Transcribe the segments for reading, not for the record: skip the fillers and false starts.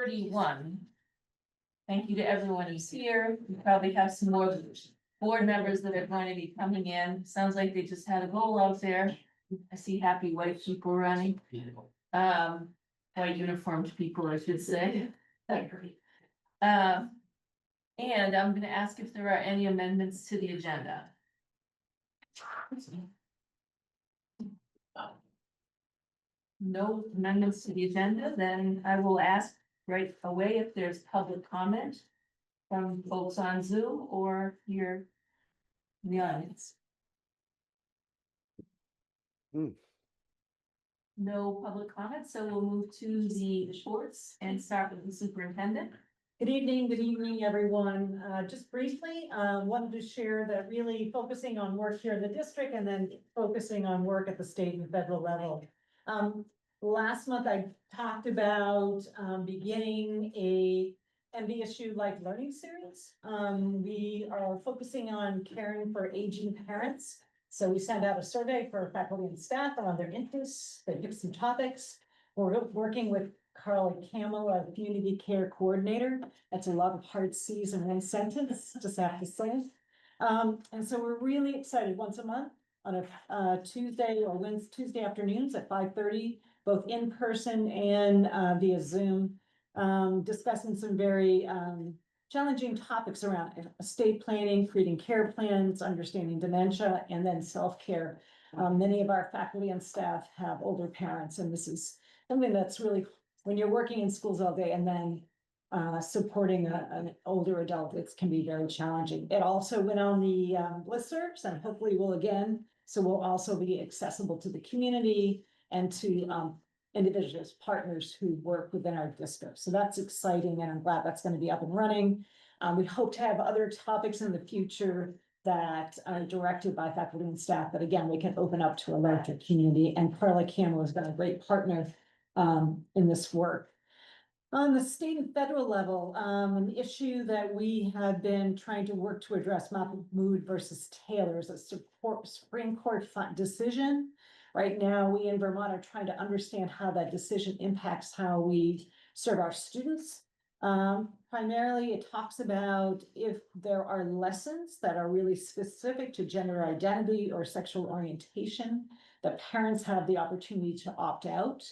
5:31. Thank you to everyone who's here. We probably have some more board members that are going to be coming in. Sounds like they just had a goal out there. I see happy white people running. White uniformed people, I should say. And I'm gonna ask if there are any amendments to the agenda. No amendments to the agenda, then I will ask right away if there's public comment from folks on Zoom or here in the audience. No public comment, so we'll move to the reports and start with the superintendent. Good evening, everyone. Just briefly, wanted to share that really focusing on work here in the district and then focusing on work at the state and federal level. Last month I talked about beginning a MVSU like learning series. We are focusing on caring for aging parents. So we sent out a survey for faculty and staff around their interests. They picked some topics. We're working with Carla Camel, our community care coordinator. That's a lot of hard C's in one sentence, just have to say. And so we're really excited once a month on a Tuesday or Tuesday afternoons at 5:30, both in person and via Zoom, discussing some very challenging topics around estate planning, creating care plans, understanding dementia, and then self-care. Many of our faculty and staff have older parents, and this is something that's really, when you're working in schools all day and then supporting an older adult, it can be very challenging. It also went on the listservs and hopefully will again. So we'll also be accessible to the community and to individuals, partners who work within our district. So that's exciting, and I'm glad that's going to be up and running. We hope to have other topics in the future that are directed by faculty and staff, but again, we can open up to a larger community. And Carla Campbell has been a great partner in this work. On the state and federal level, an issue that we have been trying to work to address, Mahmood versus Taylor, is a Supreme Court decision. Right now, we in Vermont are trying to understand how that decision impacts how we serve our students. Primarily, it talks about if there are lessons that are really specific to gender identity or sexual orientation, that parents have the opportunity to opt out.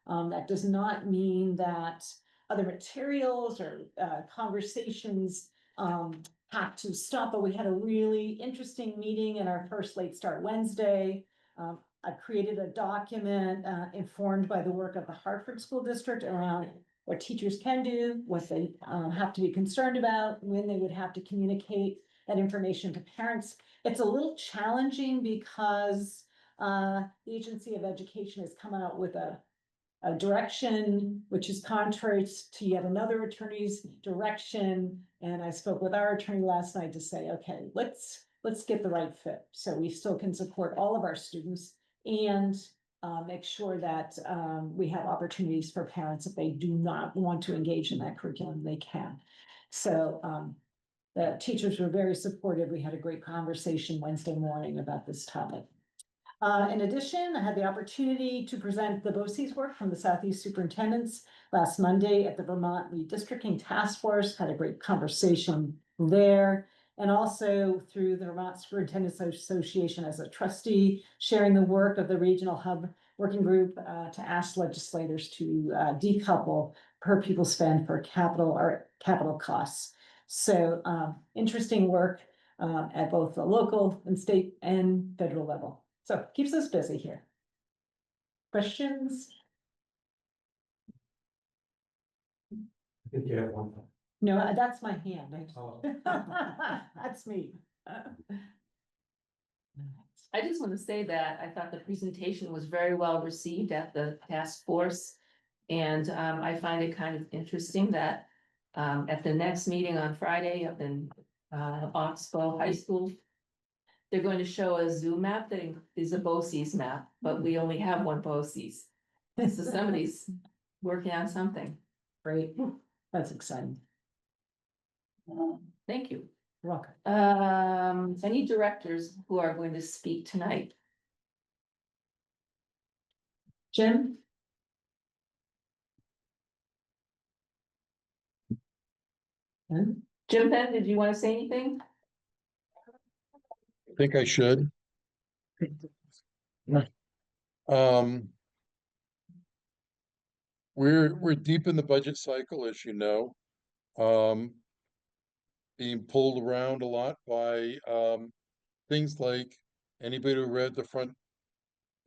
That does not mean that other materials or conversations have to stop, but we had a really interesting meeting in our first Late Start Wednesday. I created a document informed by the work of the Hartford School District around what teachers can do, what they have to be concerned about, when they would have to communicate that information to parents. It's a little challenging because the Agency of Education has come out with a direction which is contrary to yet another attorney's direction. And I spoke with our attorney last night to say, okay, let's get the right fit. So we still can support all of our students and make sure that we have opportunities for parents if they do not want to engage in that curriculum, they can. So the teachers were very supportive. We had a great conversation Wednesday morning about this topic. In addition, I had the opportunity to present the BOCES work from the Southeast Superintendents last Monday at the Vermont Redistricting Task Force. Had a great conversation there. And also through the Vermont Superintendents Association as a trustee, sharing the work of the Regional Hub Working Group to ask legislators to decouple per pupil spend for capital costs. So interesting work at both the local and state and federal level. So keeps us busy here. Questions? I think you have one. No, that's my hand. Oh. That's me. I just want to say that I thought the presentation was very well received at the task force. And I find it kind of interesting that at the next meeting on Friday up in Oxbow High School, they're going to show a Zoom map that is a BOCES map, but we only have one BOCES. So somebody's working on something. Great. That's exciting. Thank you. You're welcome. Any directors who are going to speak tonight? Jim? Jim Penn, did you want to say anything? I think I should. Um, we're deep in the budget cycle, as you know. Um, being pulled around a lot by things like anybody who read the front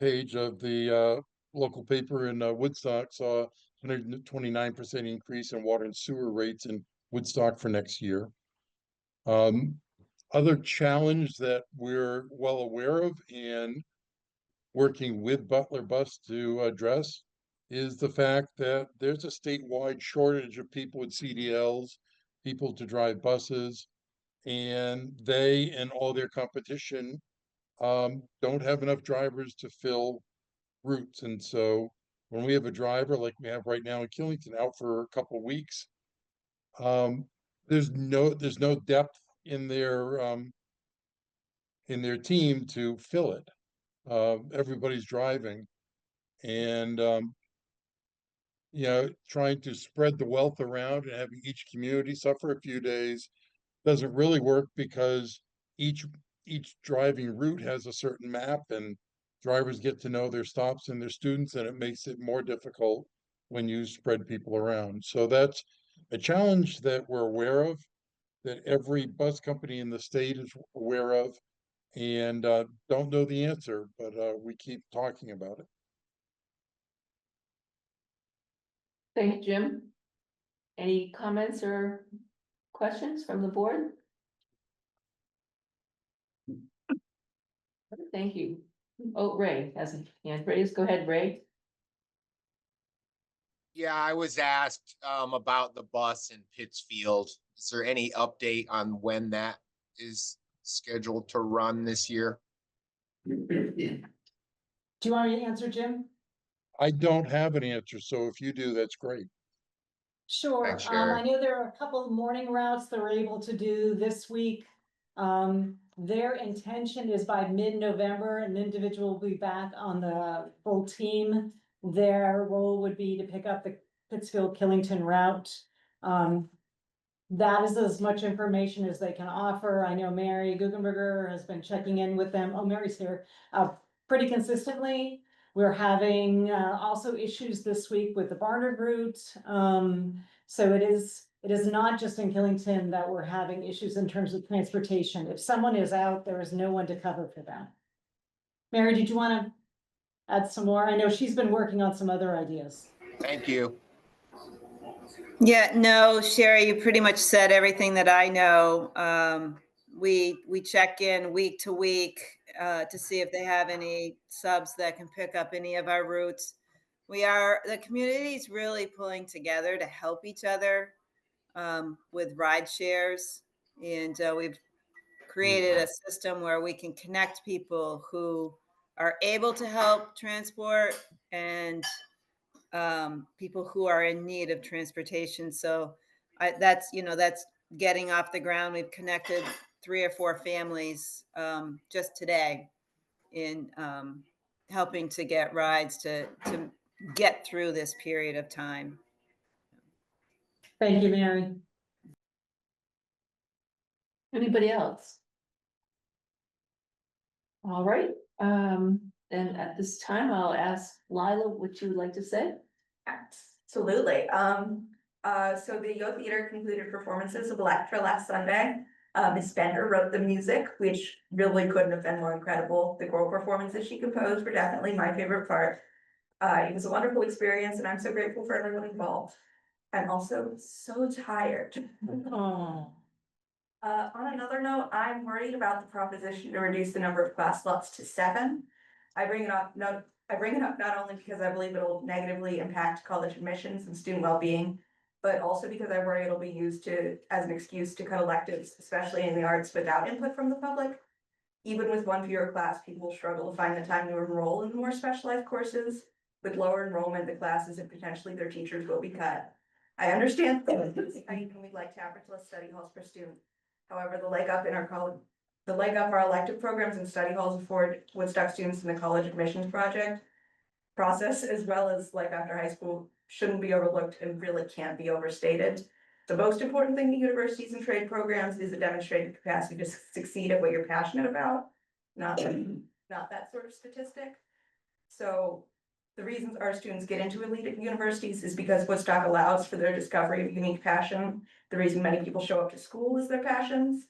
page of the local paper in Woodstock saw 129% increase in water and sewer rates in Woodstock for next year. Other challenge that we're well aware of and working with Butler Bus to address is the fact that there's a statewide shortage of people with CDLs, people to drive buses, and they and all their competition don't have enough drivers to fill routes. And so when we have a driver like we have right now in Killington out for a couple of weeks, there's no depth in their team to fill it. Everybody's driving, and trying to spread the wealth around and having each community suffer a few days doesn't really work because each driving route has a certain map and drivers get to know their stops and their students, and it makes it more difficult when you spread people around. So that's a challenge that we're aware of, that every bus company in the state is aware of, and don't know the answer, but we keep talking about it. Thank you, Jim. Any comments or questions from the board? Thank you. Oh, Ray has a hand raised. Go ahead, Ray. Yeah, I was asked about the bus in Pittsfield. Is there any update on when that is scheduled to run this year? Do you want me to answer, Jim? I don't have an answer, so if you do, that's great. Sure. Thanks, Sharon. I know there are a couple of morning routes that we're able to do this week. Their intention is by mid-November, an individual will be back on the full team. Their role would be to pick up the Pittsfield-Killington route. That is as much information as they can offer. I know Mary Guggenberger has been checking in with them. Oh, Mary's here. Pretty consistently. We're having also issues this week with the Barnard route. So it is not just in Killington that we're having issues in terms of transportation. If someone is out, there is no one to cover for them. Mary, did you want to add some more? I know she's been working on some other ideas. Thank you. Yeah, no, Sherry, you pretty much said everything that I know. We check in week to week to see if they have any subs that can pick up any of our routes. The community is really pulling together to help each other with ride shares. And we've created a system where we can connect people who are able to help transport and people who are in need of transportation. So that's getting off the ground. We've connected 3 or 4 families just today in helping to get rides to get through this period of time. Thank you, Mary. Anybody else? All right, then at this time, I'll ask Lila what you would like to say. Absolutely. So the Yo Theater concluded performances of Electra last Sunday. Miss Bender wrote the music, which really couldn't have been more incredible. The choral performances she composed were definitely my favorite part. It was a wonderful experience, and I'm so grateful for everyone involved. I'm also so tired. Oh. On another note, I'm worried about the proposition to reduce the number of class slots to 7. I bring it up not only because I believe it will negatively impact college admissions and student well-being, but also because I worry it'll be used as an excuse to cut electives, especially in the arts, without input from the public. Even with one fewer class, people will struggle to find the time to enroll in more specialized courses. With lower enrollment, the classes and potentially their teachers will be cut. I understand that we'd like to average less study halls per student. However, the leg up our elective programs and study halls afford Woodstock students in the college admissions process, as well as life after high school, shouldn't be overlooked and really can't be overstated. The most important thing to universities and trade programs is a demonstrated capacity to succeed at what you're passionate about, not that sort of statistic. So the reasons our students get into elite universities is because Woodstock allows for their discovery of unique passion. The reason many people show up to school is their passions.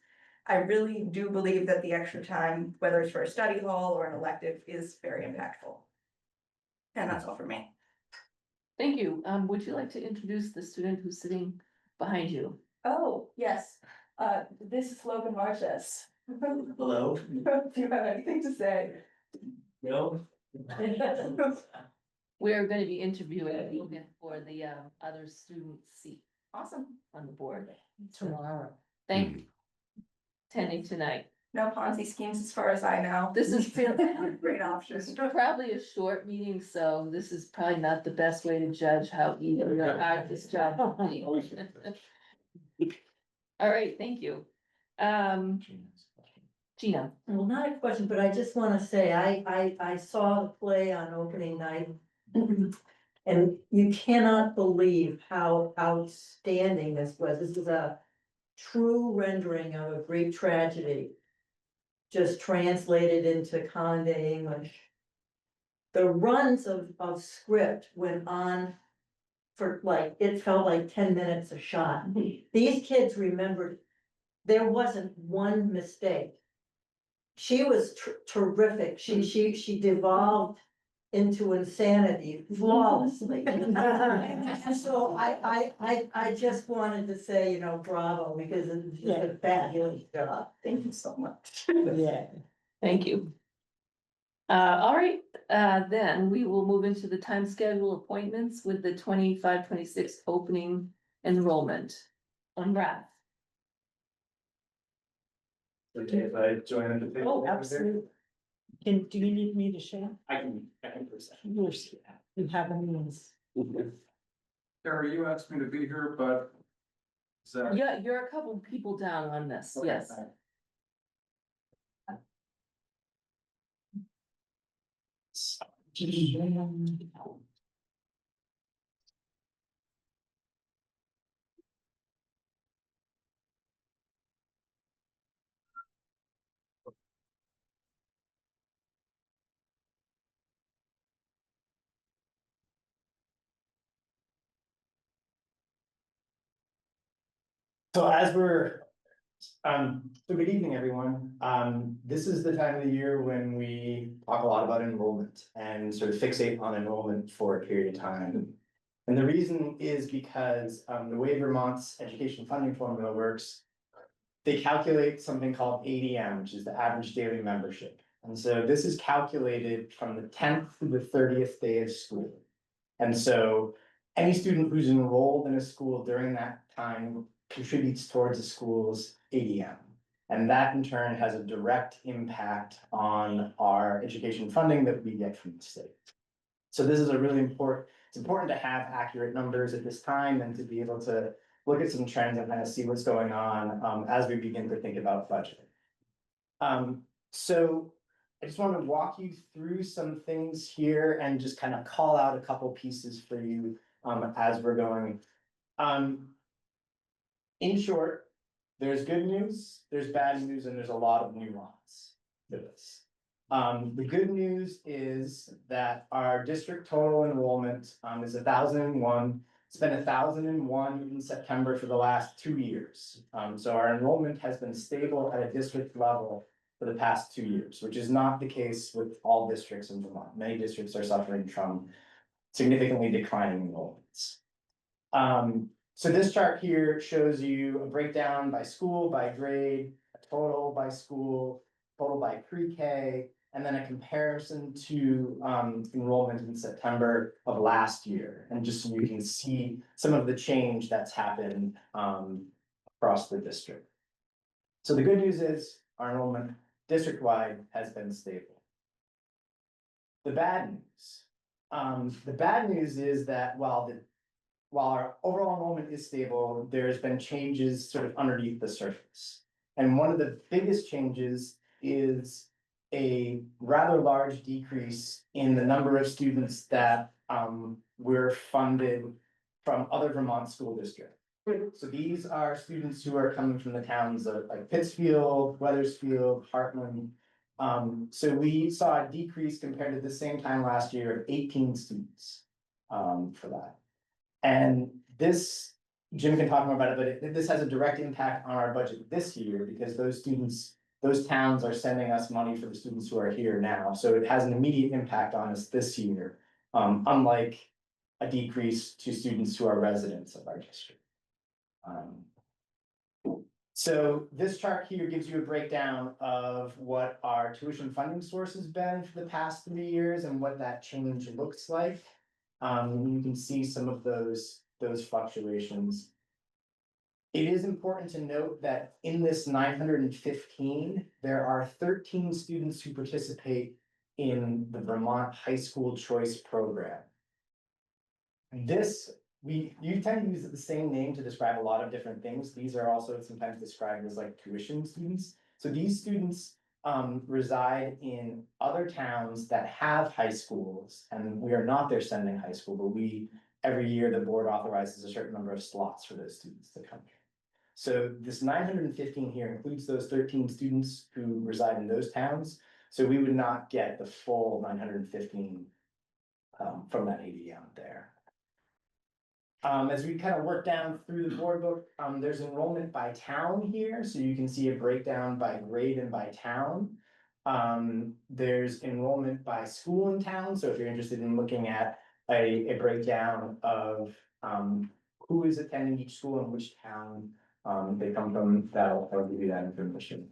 I really do believe that the extra time, whether it's for a study hall or an elective, is very impactful. And that's all for me. Thank you. Would you like to introduce the student who's sitting behind you? Oh, yes, this is Logan Marches. Hello. Do you have anything to say? No. We're going to be interviewing Logan for the other student seat Awesome. on the board. Tomorrow. Thank you. Attending tonight. No Ponzi schemes as far as I know. This is Great option. It's probably a short meeting, so this is probably not the best way to judge how easy or hard this job will be. All right, thank you. Gina, Well, not a question, but I just wanna say, I saw the play on opening night. And you cannot believe how outstanding this was. This is a true rendering of a Greek tragedy. Just translated into Conde English. The runs of script went on for like, it felt like 10 minutes a shot. These kids remembered, there wasn't one mistake. She was terrific. She devolved into insanity flawlessly. So I just wanted to say, bravo, because it's just a fabulous job. Thank you so much. Yeah. thank you. All right, then we will move into the time schedule appointments with the 25-26 opening enrollment on Brad. Okay, if I join at the table. Oh, absolutely. Do you need me to share? I can present. Yours, you have a means. Sarah, you asked me to be here, but. Is that? Yeah, you're a couple people down on this, Okay, yes. fine. So so good evening, everyone. This is the time of the year when we talk a lot about enrollment and sort of fixate on enrollment for a period of time. And the reason is because the way Vermont's education funding formula works, they calculate something called ADM, which is the average daily membership. And so this is calculated from the 10th to the 30th day of school. And so any student who's enrolled in a school during that time contributes towards the school's ADM. And that in turn has a direct impact on our education funding that we get from the state. So this is a really it's important to have accurate numbers at this time and to be able to look at some trends and kind of see what's going on as we begin to think about budgeting. So I just want to walk you through some things here and just kind of call out a couple pieces for you as we're going. In short, there's good news, there's bad news, and there's a lot of nuance to this. The good news is that our district total enrollment is 1,001. It's been 1,001 in September for the last 2 years. So our enrollment has been stable at a district level for the past 2 years, which is not the case with all districts in Vermont. Many districts are suffering from significantly declining enrollments. So this chart here shows you a breakdown by school, by grade, a total by school, total by pre-K, and then a comparison to enrollment in September of last year. And just so you can see some of the change that's happened across the district. So the good news is our enrollment district-wide has been stable. The bad news is that while our overall enrollment is stable, there's been changes sort of underneath the surface. And one of the biggest changes is a rather large decrease in the number of students that were funded from other Vermont school districts. So these are students who are coming from the towns of like Pittsfield, Weathersfield, Heartland. So we saw a decrease compared to the same time last year of 18 students for that. And this, Jim can talk more about it, but this has a direct impact on our budget this year because those students, those towns are sending us money for the students who are here now. So it has an immediate impact on us this year, unlike a decrease to students who are residents of our district. So this chart here gives you a breakdown of what our tuition funding source has been for the past 3 years and what that change looks like. You can see some of those fluctuations. It is important to note that in this 915, there are 13 students who participate in the Vermont High School Choice Program. You tend to use the same name to describe a lot of different things. These are also sometimes described as like tuition students. So these students reside in other towns that have high schools, and we are not their sending high school, but every year the board authorizes a certain number of slots for those students to come here. So this 915 here includes those 13 students who reside in those towns. So we would not get the full 915 from that 80 out there. As we kind of work down through the board book, there's enrollment by town here, so you can see a breakdown by grade and by town. There's enrollment by school in town, so if you're interested in looking at a breakdown of who is attending each school and which town they come from, that'll give you that information.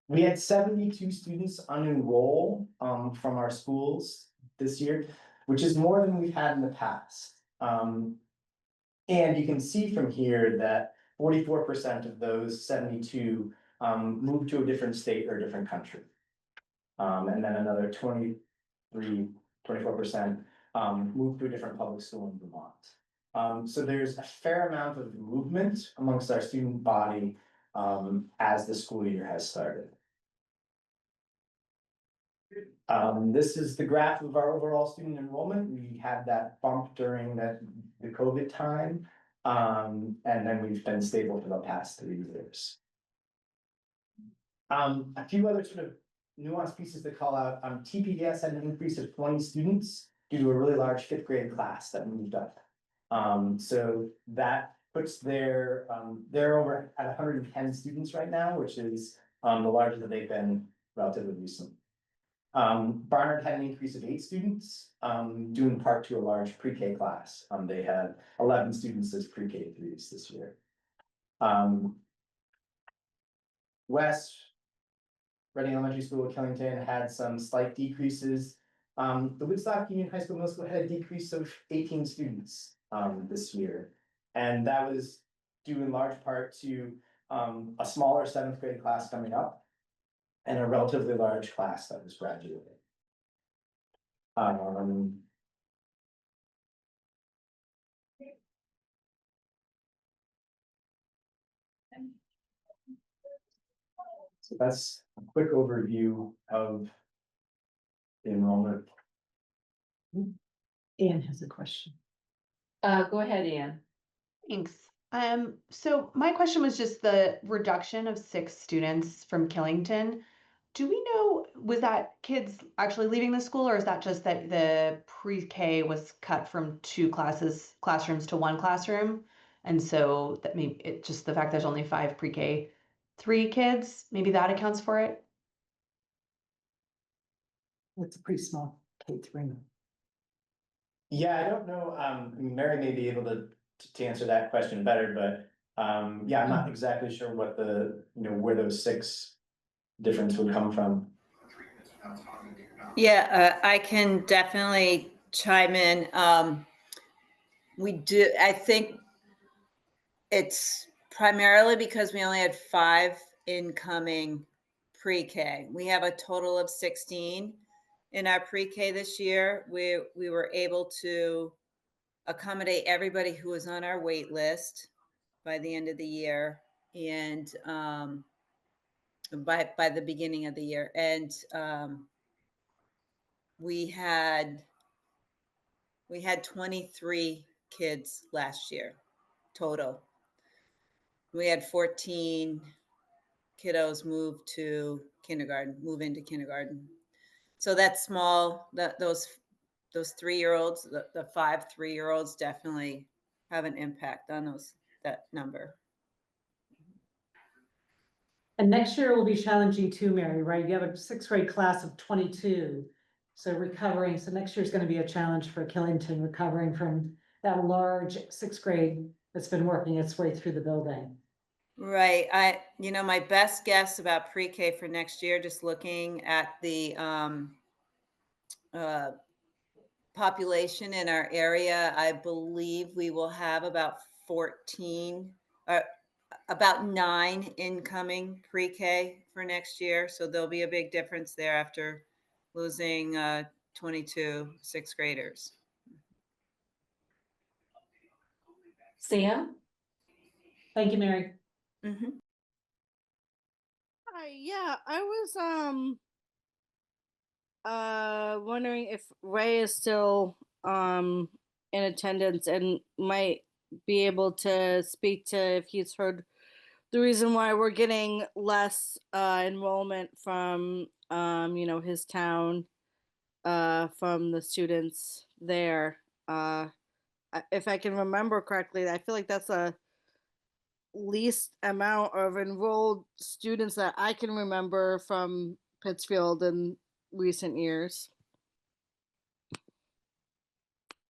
We had 72 students unenroll from our schools this year, which is more than we've had in the past. And you can see from here that 44% of those 72 moved to a different state or a different country. And then another 24% moved to a different public school in Vermont. So there's a fair amount of movement amongst our student body as the school year has started. This is the graph of our overall student enrollment. We had that bump during the COVID time. And then we've been stable for the past 3 years. A few other sort of nuanced pieces to call out. TPDS had an increase of 20 students due to a really large 5th grade class that moved up. So that puts they're over at 110 students right now, which is the largest that they've been relatively recently. Barnard had an increase of 8 students, due in part to a large pre-K class. They had 11 students as pre-K 3s this year. West Reading Elementary School at Killington had some slight decreases. The Woodstock Union High School Middle School had a decrease of 18 students this year. And that was due in large part to a smaller 7th grade class coming up and a relatively large class that was graduating. So that's a quick overview of the enrollment. Anne has a question. Go ahead, Anne. Thanks. So my question was just the reduction of 6 students from Killington. Do we know, was that kids actually leaving the school, or is that just that the pre-K was cut from 2 classrooms to 1 classroom? And so that maybe it just the fact there's only 5 pre-K 3 kids, maybe that accounts for it? It's a pretty small K3. Yeah, I don't know, Mary may be able to answer that question better, but yeah, I'm not exactly sure what where those 6 difference would come from. Yeah, I can definitely chime in. I think it's primarily because we only had 5 incoming pre-K. We have a total of 16 in our pre-K this year. We were able to accommodate everybody who was on our wait list by the end of the year, and by the beginning of the year. And we had 23 kids last year, total. We had 14 kiddos move into kindergarten. So that's small, those 3-year-olds, the 5 3-year-olds definitely have an impact on that number. And next year will be challenging too, Mary, right? You have a sixth grade class of 22. So next year's gonna be a challenge for Killington, recovering from that large sixth grade that's been working its way through the building. Right. My best guess about pre-K for next year, just looking at the population in our area, I believe we will have about 14, about 9 incoming pre-K for next year. So there'll be a big difference there after losing 22 sixth graders. Sam? Thank you, Mary. Mhm. Hi, yeah, I was wondering if Ray is still in attendance and might be able to speak to if he's heard the reason why we're getting less enrollment from his town from the students there. If I can remember correctly, I feel like that's a least amount of enrolled students that I can remember from Pittsfield in recent years.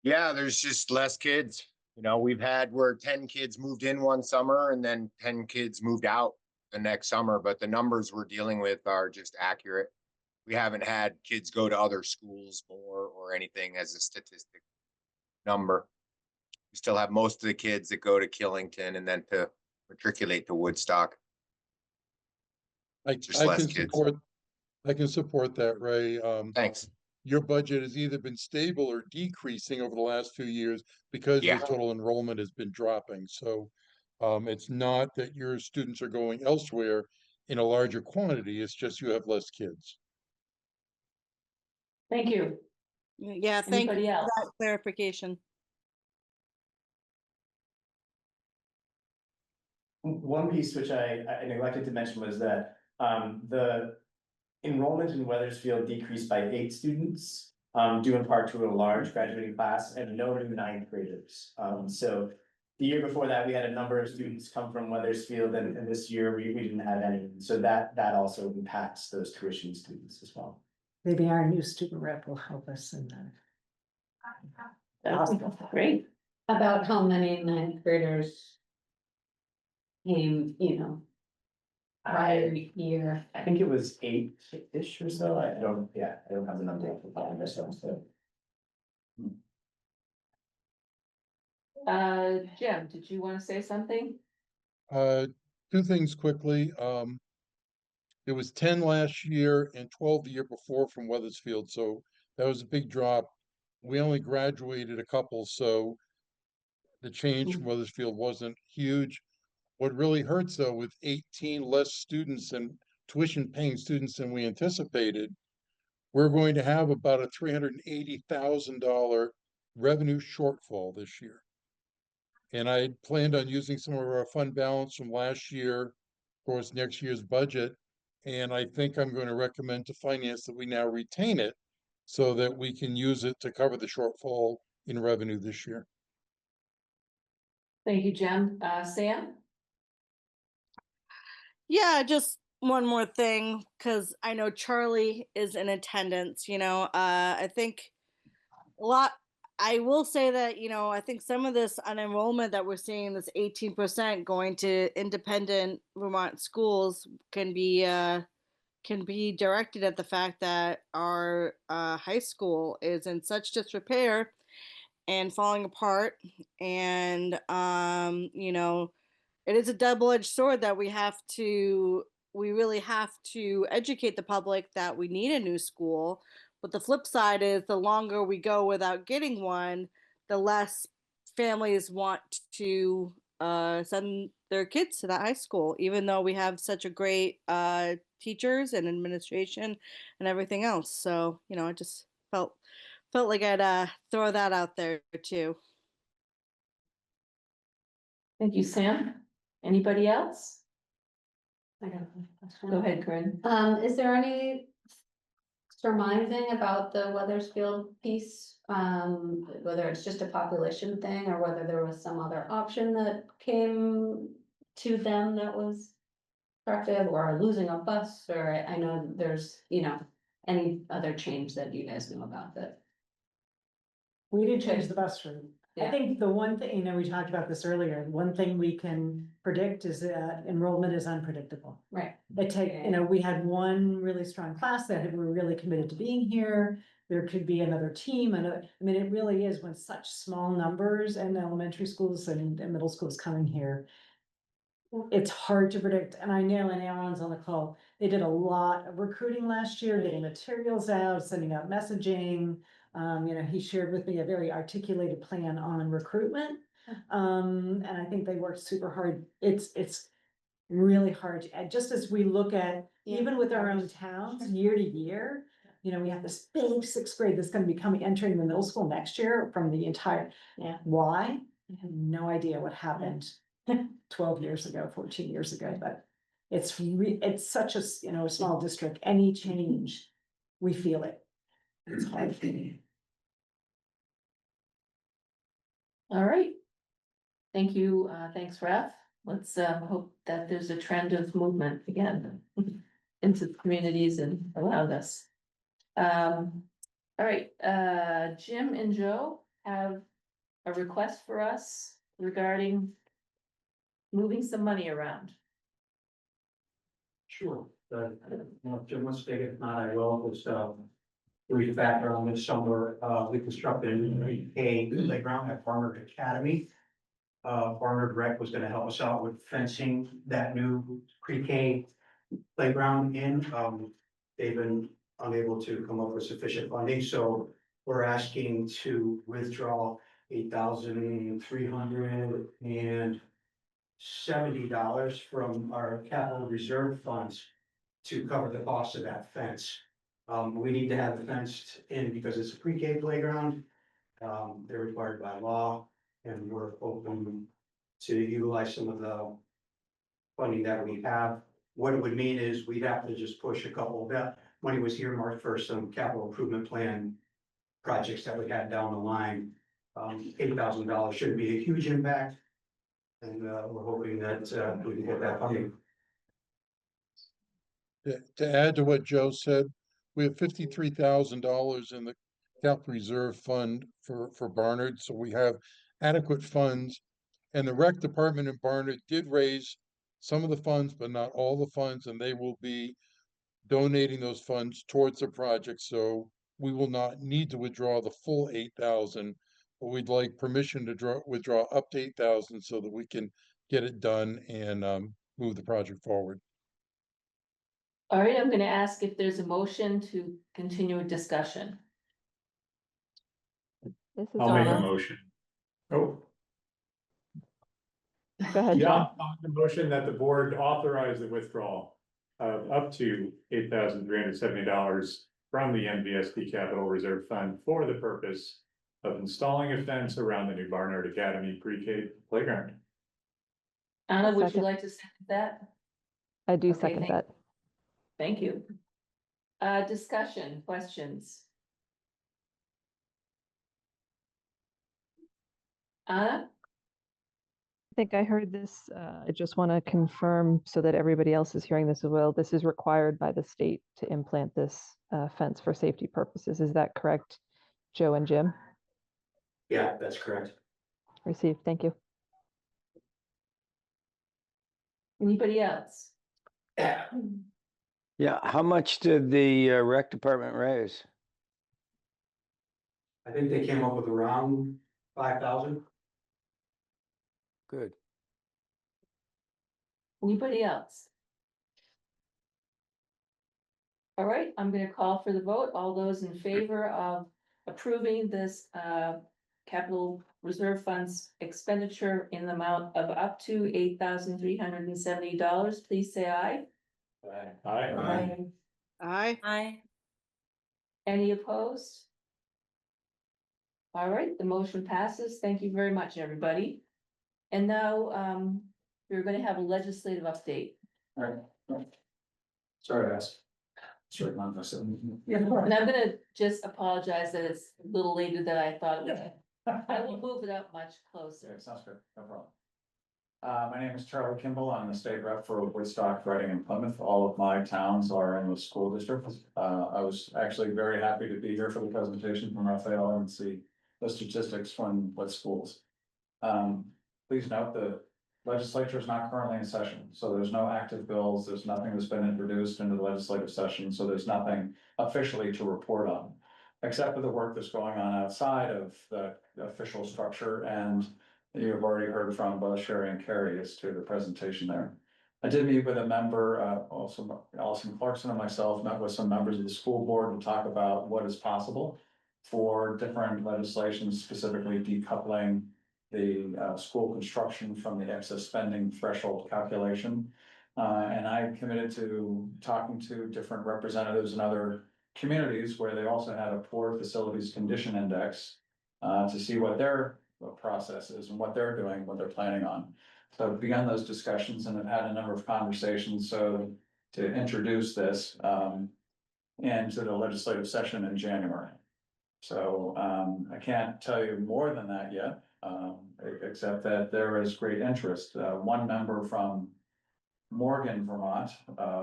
Yeah, there's just less kids. We've had where 10 kids moved in one summer and then 10 kids moved out the next summer, but the numbers we're dealing with are just accurate. We haven't had kids go to other schools more or anything as a statistic number. We still have most of the kids that go to Killington and then to matriculate to Woodstock. Just I less can kids. support that, Ray. Thanks. Your budget has either been stable or decreasing over the last few years because your Yeah. total enrollment has been dropping. So it's not that your students are going elsewhere in a larger quantity, it's just you have less kids. Thank you. Yeah, thank you Anybody for else? that clarification. One piece which I neglected to mention was that the enrollment in Weathersfield decreased by 8 students, due in part to a large graduating class and no new 9th graders. So the year before that, we had a number of students come from Weathersfield, and this year we didn't have any. So that also impacts those tuition students as well. Maybe our new student rep will help us in that. That's great. About how many 9th graders came, prior year? I think it was 8-ish or so. I don't have the number off the top of my head, so. Jim, did you want to say something? Two things quickly. It was 10 last year and 12 the year before from Weathersfield, so that was a big drop. We only graduated a couple, so the change from Weathersfield wasn't huge. What really hurts though, with 18 less students and tuition paying students than we anticipated, we're going to have about a $380,000 revenue shortfall this year. And I had planned on using some of our fund balance from last year towards next year's budget. And I think I'm going to recommend to finance that we now retain it so that we can use it to cover the shortfall in revenue this year. Thank you, Jim. Sam? Yeah, just one more thing, because I know Charlie is in attendance. I think a lot. I will say that, I think some of this unenrollment that we're seeing, this 18% going to independent Vermont schools, can be directed at the fact that our high school is in such disrepair and falling apart. And, it is a double-edged sword that we really have to educate the public that we need a new school. But the flip side is, the longer we go without getting one, the less families want to send their kids to that high school, even though we have such a great teachers and administration and everything else. So, I just felt like I'd throw that out there too. Thank you, Sam. Anybody else? I got a question. Go ahead, Corinne. Is there any surmising about the Weathersfield piece? Whether it's just a population thing or whether there was some other option that came to them that was attractive, or losing a bus, or I know there's, any other change that you guys know about that? We did change the bus route. I Yeah. think the one thing, we talked about this earlier, one thing we can predict is that enrollment is unpredictable. Right. We had one really strong class that were really committed to being here. There could be another team, and it really is when such small numbers and elementary schools and middle schools coming here. It's hard to predict, and I know, and Aaron's on the call, they did a lot of recruiting last year, getting materials out, sending out messaging. He shared with me a very articulated plan on recruitment. And I think they worked super hard. It's really hard, and just as we look at, even with our own towns, year to year, we have this big sixth grade that's gonna be entering the middle school next year from the entire. Yeah. Why? I have no idea what happened 12 years ago, 14 years ago, but it's such a, a small district, any change, we feel it. It's hard. All right. Thank you. Thanks, Raf. Let's hope that there's a trend of movement again into the communities and around us. All right, Jim and Joe have a request for us regarding moving some money around. Sure, Jim wants to take it, if not, I will, just, brief background this summer, we constructed a playground at Barnard Academy. Barnard Rec was gonna help us out with fencing that new pre-K playground in. They've been unable to come up with sufficient funding, so we're asking to withdraw $8,370 from our capital reserve funds to cover the cost of that fence. We need to have the fence in because it's a pre-K playground. They're required by law, and we're open to utilize some of the funding that we have. What it would mean is we'd have to just push a couple of that money was earmarked for some capital improvement plan projects that we had down the line. $8,000 shouldn't be a huge impact, and we're hoping that we can get that funding. To add to what Joe said, we have $53,000 in the capital reserve fund for Barnard, so we have adequate funds. And the rec department in Barnard did raise some of the funds, but not all the funds, and they will be donating those funds towards the project, so we will not need to withdraw the full 8,000, but we'd like permission to withdraw up to 8,000 so that we can get it done and move the project forward. All right, I'm gonna ask if there's a motion to continue a discussion. This is I'll make a Donna. motion. Oh, Go ahead, yeah, John. on the motion that the board authorize the withdrawal of up to $8,370 from the NVSD Capital Reserve Fund for the purpose of installing a fence around the new Barnard Academy pre-K playground. Anna, would you Second. like to second that? I do Okay, second that. Thank you. Discussion, questions? Anna? I think I heard this. I just want to confirm so that everybody else is hearing this as well. This is required by the state to implant this fence for safety purposes. Is that correct, Joe and Jim? Yeah, that's correct. Received. Thank you. Anybody else? Yeah, how much did the rec department raise? I think they came up with around 5,000. Good. Anybody else? All right, I'm gonna call for the vote. All those in favor of approving this capital reserve funds expenditure in the amount of up to $8,370, please say aye. Aye. Aye. Any opposed? All right, the motion passes. Thank you very much, everybody. And now, we're gonna have a legislative update. Alright. Sorry, guys. Sorry, not myself. And I'm gonna just apologize that it's a little later than I thought it would. I will move it up much closer. Sounds good, no problem. My name is Charlie Kimball. I'm the state rep for Woodstock, Reading, and Plymouth. All of my towns are in the school district. I was actually very happy to be here for the presentation from Raphael and see the statistics from what schools. Please note the legislature is not currently in session, so there's no active bills. There's nothing that's been introduced into the legislative session, so there's nothing officially to report on, except for the work that's going on outside of the official structure, and you've already heard from both Sherry and Carrie as to the presentation there. I did meet with a member, also Allison Clarkson and myself met with some members of the school board to talk about what is possible for different legislation, specifically decoupling the school construction from the excess spending threshold calculation. And I committed to talking to different representatives in other communities where they also had a poor facilities condition index to see what their process is and what they're doing, what they're planning on. So I've begun those discussions and have had a number of conversations, so to introduce this into the legislative session in January. So I can't tell you more than that yet, except that there is great interest. One member from Morgan, Vermont,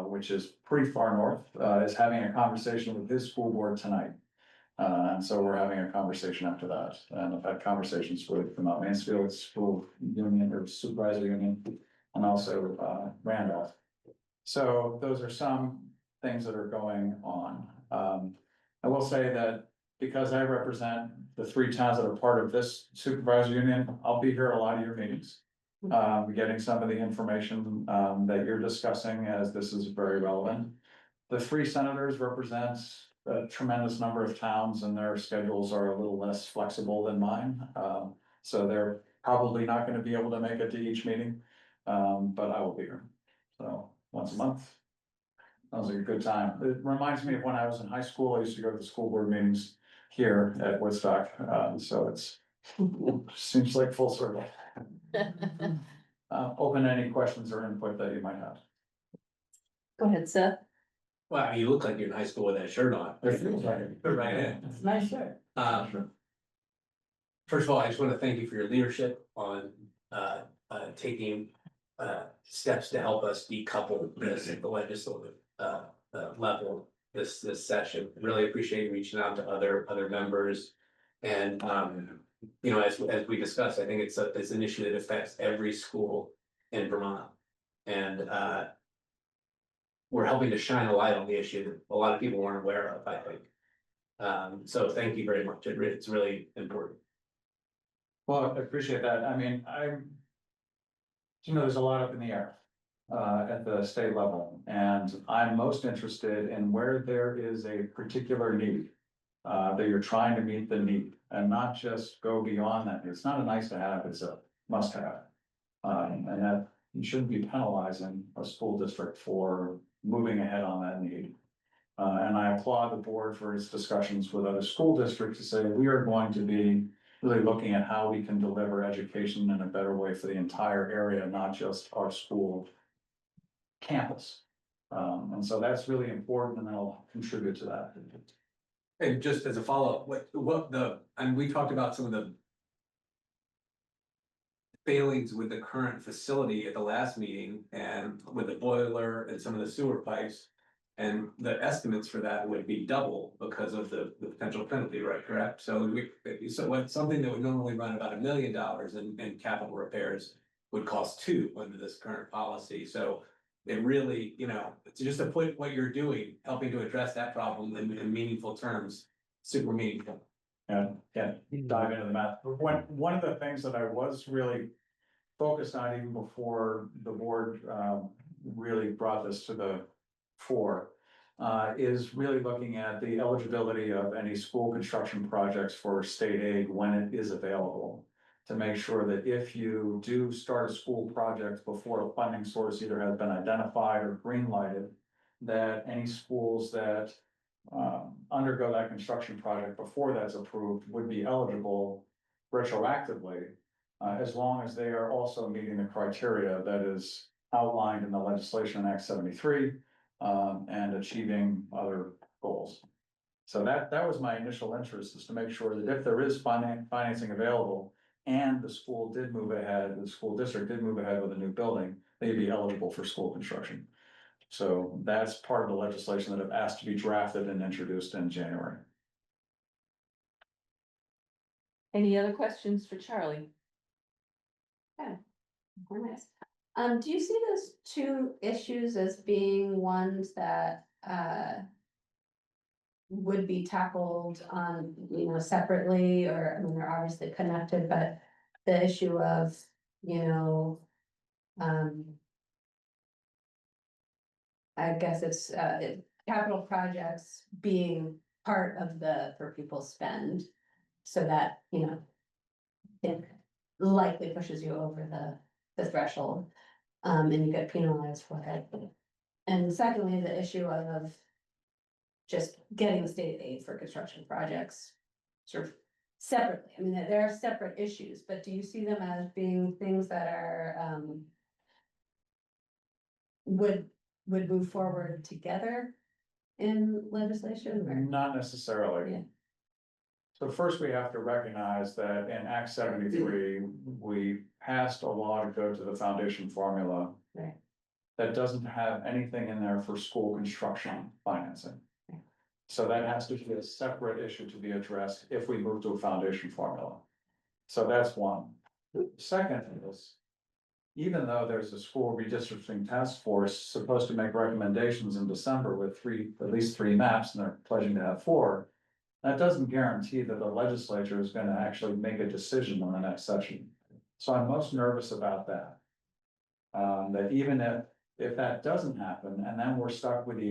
which is pretty far north, is having a conversation with his school board tonight. And so we're having a conversation after that, and I've had conversations with Vermont Mansfield School Union or Supervisory Union, and also Randolph. So those are some things that are going on. I will say that because I represent the 3 towns that are part of this supervisory union, I'll be here at a lot of your meetings. Getting some of the information that you're discussing, as this is very relevant. The 3 senators represents a tremendous number of towns, and their schedules are a little less flexible than mine. So they're probably not gonna be able to make it to each meeting, but I will be here. So once a month. Sounds like a good time. It reminds me of when I was in high school. I used to go to the school board meetings here at Woodstock, so it's seems like full circle. Open to any questions or input that you might have. Go ahead, Seth. Wow, you look like you're in high school with that shirt on. It feels like it. Fit right in. It's a nice shirt. First of all, I just want to thank you for your leadership on taking steps to help us decouple this at the legislative level this session. Really appreciate you reaching out to other members. And you know, as we discussed, I think it's an issue that affects every school in Vermont. And we're helping to shine a light on the issue that a lot of people weren't aware of, I think. So thank you very much. It's really important. Well, I appreciate that. I mean, you know, there's a lot up in the air at the state level, and I'm most interested in where there is a particular need that you're trying to meet the need and not just go beyond that. It's not a nice to have, it's a must have. And that you shouldn't be penalizing a school district for moving ahead on that need. And I applaud the board for its discussions with other school districts to say we are going to be really looking at how we can deliver education in a better way for the entire area, not just our school campus. And so that's really important, and I'll contribute to that. And just as a follow-up, and we talked about some of the failings with the current facility at the last meeting, and with the boiler and some of the sewer pipes. And the estimates for that would be double because of the potential penalty, right, correct? So something that would normally run about $1 million in capital repairs would cost $2 million under this current policy. So it really, you know, it's just to put what you're doing, helping to address that problem in meaningful terms, super meaningful. And dive into the math. One of the things that I was really focused on even before the board really brought this to the fore is really looking at the eligibility of any school construction projects for state aid when it is available. To make sure that if you do start a school project before a funding source either has been identified or green lighted, that any schools that undergo that construction project before that's approved would be eligible retroactively as long as they are also meeting the criteria that is outlined in the legislation in Act 73, and achieving other goals. So that was my initial interest, is to make sure that if there is financing available and the school did move ahead, the school district did move ahead with a new building, they'd be eligible for school construction. So that's part of the legislation that I've asked to be drafted and introduced in January. Any other questions for Charlie? Very nice. Do you see those two issues as being ones that, would be tackled on, separately, or, I mean, they're obviously connected, but the issue of, I guess it's, capital projects being part of where people spend, so that, it likely pushes you over the threshold, and you get penalized for it. And secondly, the issue of just getting the state aid for construction projects sort of separately. I mean, there are separate issues, but do you see them as being things that are, would move forward together in legislation, or? Not necessarily. Yeah. So first, we have to recognize that in Act 73, we passed a law to go to the foundation formula. Right. That doesn't have anything in there for school construction financing. So that has to be a separate issue to be addressed if we move to a foundation formula. So that's one. Second is, even though there's a school redistricting task force supposed to make recommendations in December with at least three maps, and they're pledging to have 4, that doesn't guarantee that the legislature is going to actually make a decision on the next session. So I'm most nervous about that. That even if that doesn't happen, and then we're stuck with the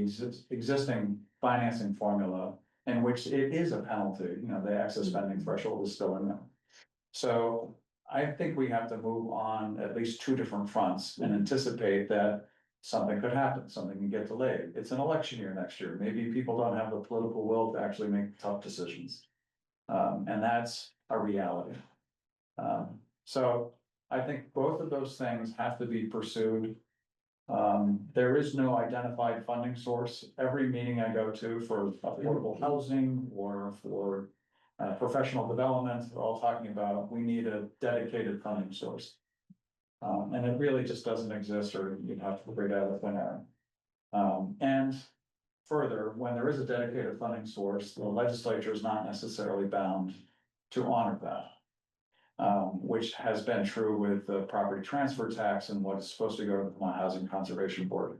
existing financing formula, in which it is a penalty, the excess spending threshold is still in there. So I think we have to move on at least 2 different fronts and anticipate that something could happen, something can get delayed. It's an election year next year. Maybe people don't have the political will to actually make tough decisions. And that's a reality. So I think both of those things have to be pursued. There is no identified funding source. Every meeting I go to for affordable housing or for professional development, they're all talking about, we need a dedicated funding source. And it really just doesn't exist, or you'd have to figure it out thin air. And further, when there is a dedicated funding source, the legislature is not necessarily bound to honor that. Which has been true with the property transfer tax and what is supposed to go to the Vermont Housing Conservation Board.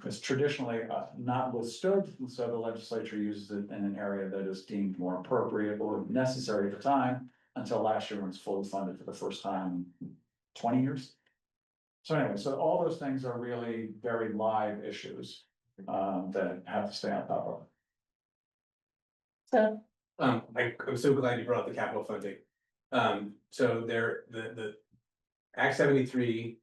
It's traditionally not withstood, and so the legislature uses it in an area that is deemed more appropriate or necessary at the time, until last year when it's fully funded for the first time in 20 years. So anyway, so all those things are really very live issues that have to stay on top of. So, I'm so glad you brought up the capital funding. So the Act 73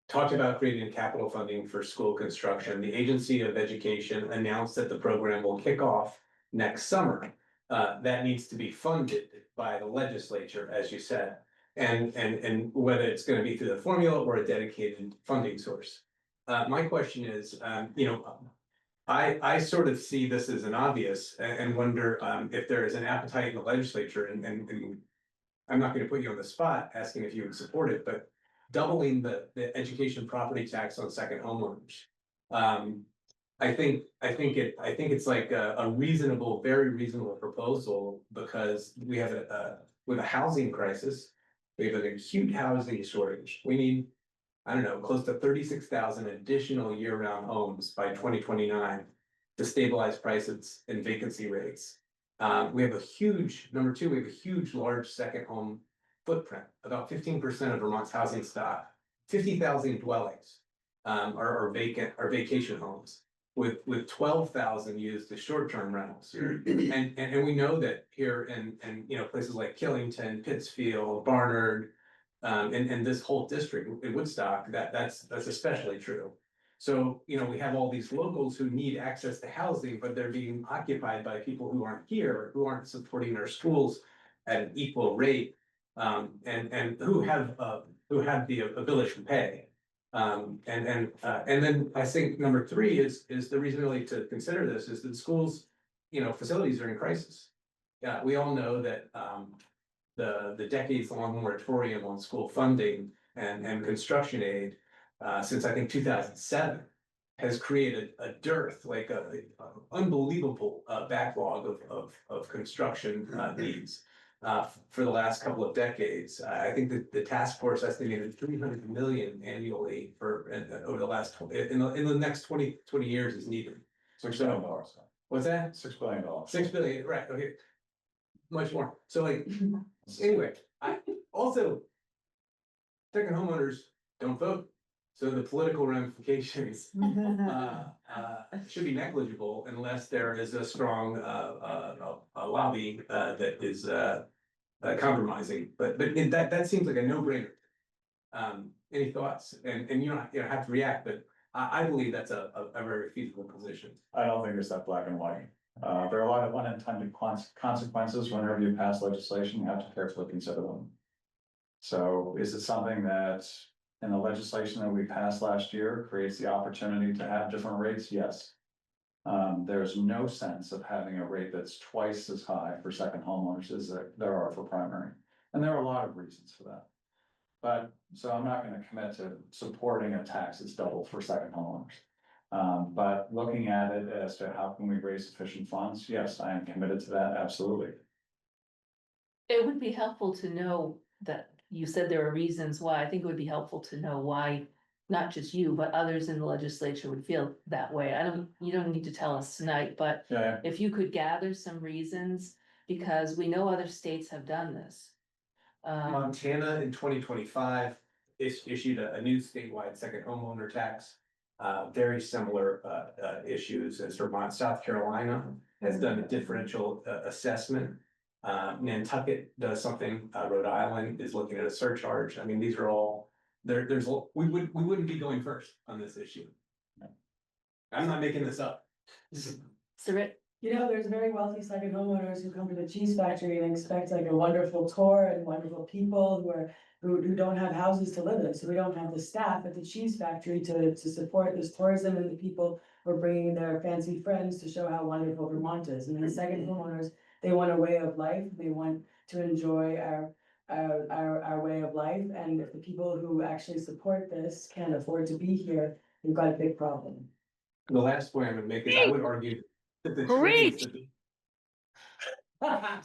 talked about creating capital funding for school construction. The Agency of Education announced that the program will kick off next summer. That needs to be funded by the legislature, as you said, and whether it's going to be through the formula or a dedicated funding source. My question is, I sort of see this as an obvious and wonder if there is an appetite in the legislature, and I'm not going to put you on the spot asking if you would support it, but doubling the education property tax on second homeowners. I think it's like a reasonable, very reasonable proposal, because we have with a housing crisis, we have an acute housing shortage. We need, I don't know, close to 36,000 additional year-round homes by 2029 to stabilize prices and vacancy rates. We have a huge, number 2, we have a huge, large second home footprint. About 15% of Vermont's housing stock, 50,000 dwellings are vacant, are vacation homes, with 12,000 used as short-term rentals. And we know that here in places like Killington, Pittsfield, Barnard, and this whole district in Woodstock, that's especially true. So, we have all these locals who need access to housing, but they're being occupied by people who aren't here, who aren't supporting our schools at an equal rate. and who have the ability to pay. And then I think number three is the reason really to consider this is that schools, facilities are in crisis. Yeah, we all know that, the decades-long moratorium on school funding and construction aid, since I think 2007, has created a dearth, like a unbelievable backlog of construction needs for the last couple of decades. I think that the task force estimated 300 million annually for over the last in the next 20 years is needed. $6 billion. What's that? $6 billion. 6 billion, right? Okay, much more. So like, anyway, I also second homeowners don't vote, so the political ramifications should be negligible unless there is a strong lobby that is compromising. But that seems like a no-brainer. Any thoughts? And you don't have to react, but I believe that's a very feasible position. I don't think it's that black and white. There are a lot of unintended consequences whenever you pass legislation, you have to carefully consider them. So is it something that in the legislation that we passed last year creates the opportunity to have different rates? Yes. There's no sense of having a rate that's twice as high for second homeowners as there are for primary. And there are a lot of reasons for that. But, so I'm not gonna commit to supporting a tax that's double for second homeowners. But looking at it as to how can we raise sufficient funds, yes, I am committed to that, absolutely. It would be helpful to know that you said there are reasons why. I think it would be helpful to know why, not just you, but others in the legislature would feel that way. You don't need to tell us tonight, but Yeah, if you could gather some reasons, because we know other states have done this. Montana in 2025 issued a new statewide second homeowner tax. Very similar issues as Vermont. South Carolina has done a differential assessment. Nantucket does something. Rhode Island is looking at a surcharge. I mean, these are all we wouldn't be going first on this issue. I'm not making this up. Sarit? There's very wealthy second homeowners who come to the cheese factory and expect like a wonderful tour and wonderful people who don't have houses to live in. So we don't have the staff at the cheese factory to support this tourism and the people who are bringing their fancy friends to show how wonderful Vermont is. And the second homeowners, they want a way of life. They want to enjoy our way of life. And if the people who actually support this can't afford to be here, we've got a big problem. The last point I'm gonna make is I would argue that the Preach. I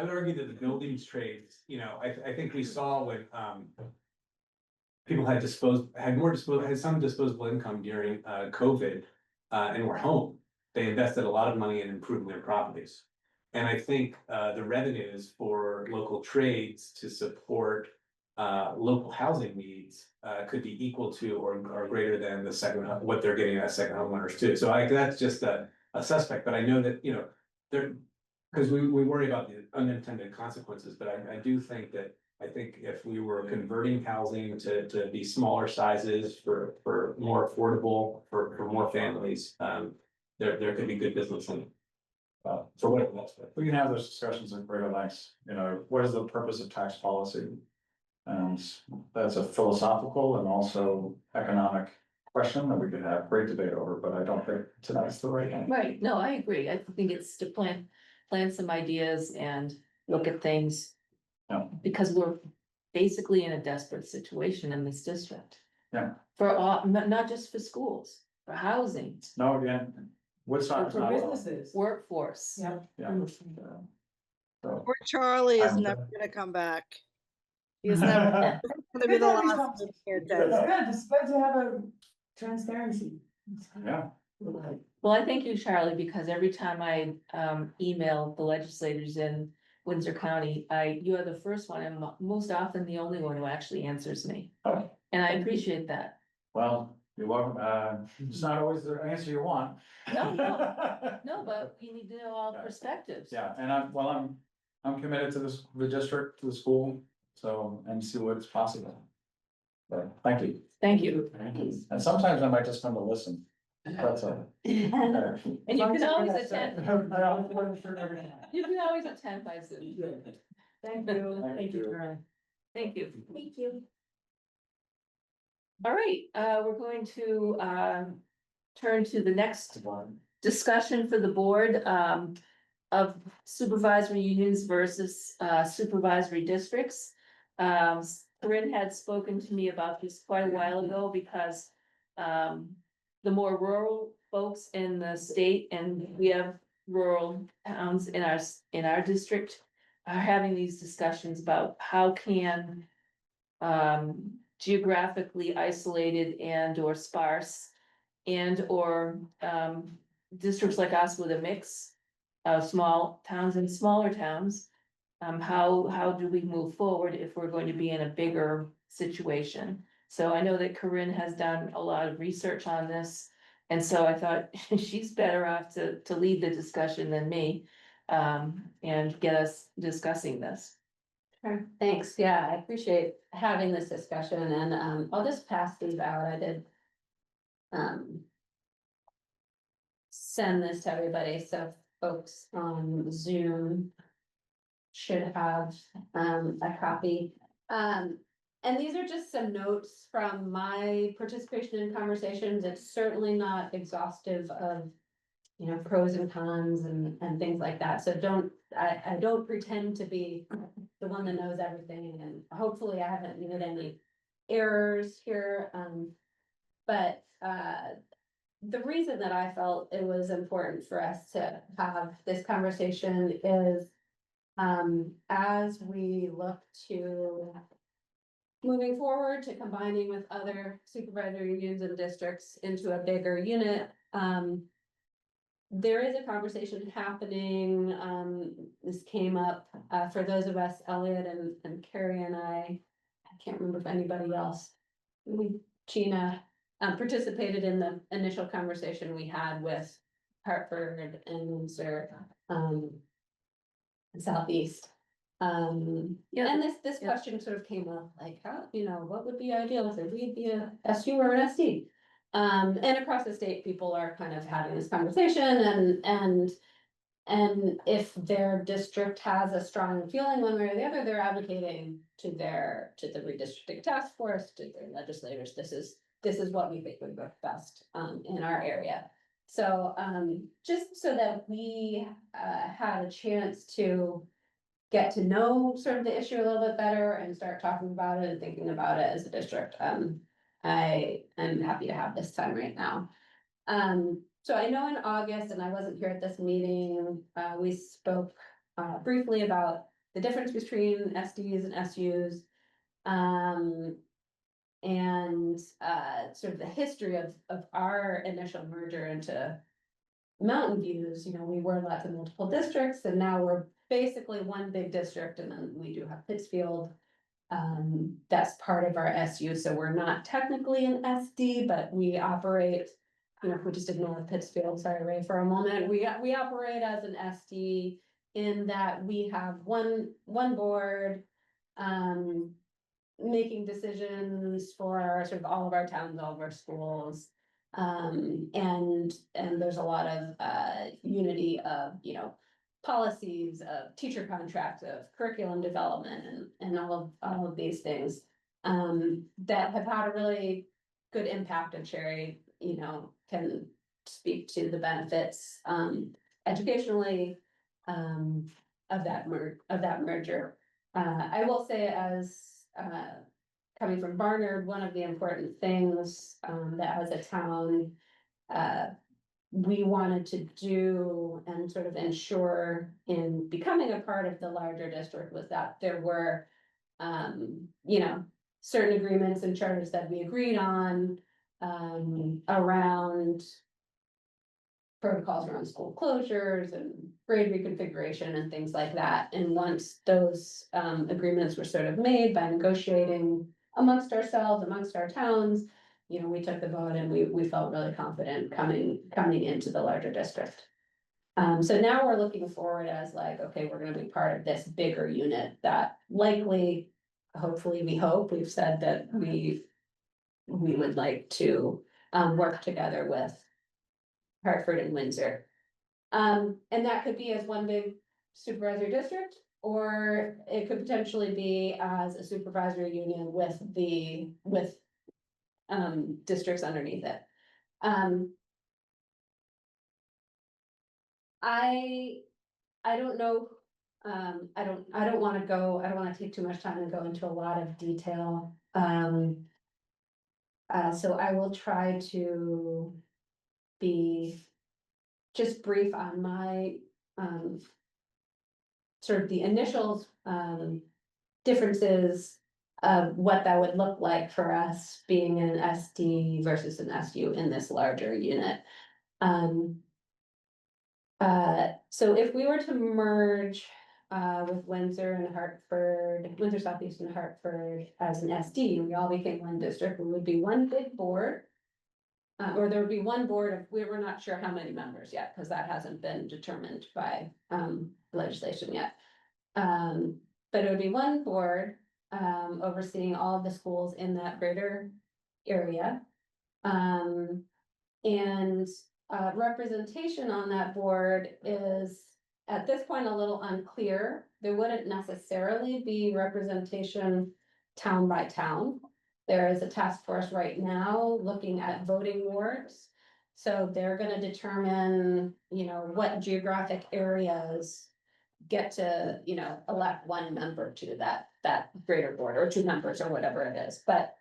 would argue that the buildings trades, I think we saw when people had some disposable income during COVID and were home. They invested a lot of money in improving their properties. And I think the revenues for local trades to support local housing needs could be equal to or greater than what they're getting as second homeowners too. So that's just a suspect, but I know that, because we worry about the unintended consequences, but I do think that if we were converting housing to be smaller sizes for more affordable, for more families, there could be good business in it. For whatever that's worth. We can have those discussions in greater lengths, what is the purpose of tax policy? And that's a philosophical and also economic question that we could have great debate over, but I don't think tonight's the right time. Right, no, I agree. I think it's to plan some ideas and look at things. Yeah. Because we're basically in a desperate situation in this district. Yeah. For all, not just for schools, for housing, No, again, Woodstock is For not. businesses. workforce. Yeah. Yeah. So, Poor Charlie is I'm- never gonna come back. He's never gonna be Good the that he's last not- one here, It's Ted. good, it's good to have a transparency. Yeah, Well, I thank you, Charlie, because every time I email the legislators in Windsor County, you are the first one and most often the only one who actually answers me. Oh. And I appreciate that. well, you're welcome. It's not always the answer you want. No, no, but you need to know all perspectives. Yeah, and I'm committed to the district, to the school, so, and see what's possible. But thank you. Thank you. And sometimes I might just come to listen. That's all. And you can always attend, I don't want to share everything. you can always attend by Zoom. Thank you. Thank you, Charlie. Thank you. Thank you. All right, we're going to turn to the next one. Discussion for the board of supervisory unions versus supervisory districts. Corinne had spoken to me about this quite a while ago because the more rural folks in the state, and we have rural towns in our district, are having these discussions about how can geographically isolated and or sparse and or districts like us with a mix of small towns and smaller towns. How do we move forward if we're going to be in a bigger situation? So I know that Corinne has done a lot of research on this. And so I thought she's better off to lead the discussion than me, and get us discussing this. Sure, thanks. Yeah, I appreciate having this discussion and I'll just pass these out. I did send this to everybody, so folks on Zoom should have a copy. And these are just some notes from my participation in conversations. It's certainly not exhaustive of, you know, pros and cons and things like that. So I don't pretend to be the one that knows everything, and hopefully I haven't made any errors here. But the reason that I felt it was important for us to have this conversation is as we look to moving forward to combining with other supervisory unions and districts into a bigger unit, there is a conversation happening. This came up for those of us, Elliot and Carrie and I can't remember if anybody else, Gina, participated in the initial conversation we had with Hartford and Windsor, Southeast. Yeah, And this yeah. question sort of came up, like, how, you know, what would be ideal if we'd be a SU or an SD? And across the state, people are kind of having this conversation and if their district has a strong feeling one way or the other, they're advocating to the redistricting task force, to their legislators. This is what we think would work best in our area. So just so that we had a chance to get to know sort of the issue a little bit better and start talking about it and thinking about it as a district. I am happy to have this time right now. So I know in August, and I wasn't here at this meeting, we spoke briefly about the difference between SDs and SUs. And sort of the history of our initial merger into Mountain Views. You know, we were lots of multiple districts, and now we're basically one big district, and then we do have Pittsfield. That's part of our SU, so we're not technically an SD, but we operate, you know, if we just ignore Pittsfield, sorry, Ray, for a moment, we operate as an SD in that we have one board, making decisions for sort of all of our towns, all of our schools. And there's a lot of unity of, you know, policies, of teacher contracts, of curriculum development, and all of these things that have had a really good impact. And Sherry, you know, can speak to the benefits educationally of that merger. I will say, as coming from Barnard, one of the important things that as a town we wanted to do and sort of ensure in becoming a part of the larger district was that there were, you know, certain agreements and charters that we agreed on around protocols around school closures and grade reconfiguration and things like that. And once those agreements were sort of made by negotiating amongst ourselves, amongst our towns, you know, we took the vote and we felt really confident coming into the larger district. So now we're looking forward as like, okay, we're gonna be part of this bigger unit that likely, hopefully, we've said that we would like to work together with Hartford and Windsor. And that could be as one big supervisory district, or it could potentially be as a supervisory union with districts underneath it. I don't know, I don't wanna take too much time and go into a lot of detail. So I will try to be just brief on my, sort of the initial, differences of what that would look like for us being an SD versus an SU in this larger unit. So if we were to merge with Windsor and Hartford, Windsor Southeast and Hartford as an SD, we all became one district, we would be one big board. Or there would be one board of, we were not sure how many members yet, because that hasn't been determined by legislation yet. But it would be one board overseeing all of the schools in that greater area. And representation on that board is at this point a little unclear. There wouldn't necessarily be representation town by town. There is a task force right now looking at voting wards. So they're gonna determine, you know, what geographic areas get to, you know, elect one member to that greater board, or two members, or whatever it is, but.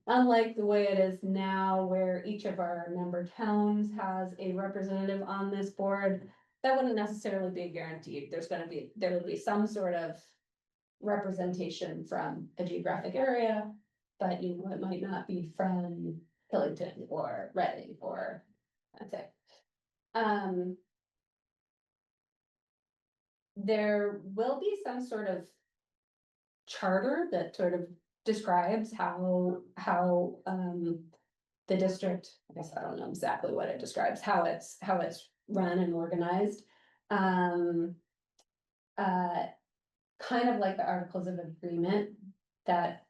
Unlike the way it is now, where each of our member towns has a representative on this board, that wouldn't necessarily be guaranteed. There would be some sort of representation from a geographic area, but you know, it might not be from Hillington or Reading or that's it. There will be some sort of charter that sort of describes how the district, I guess I don't know exactly what it describes, how it's run and organized. Kind of like the Articles of Agreement that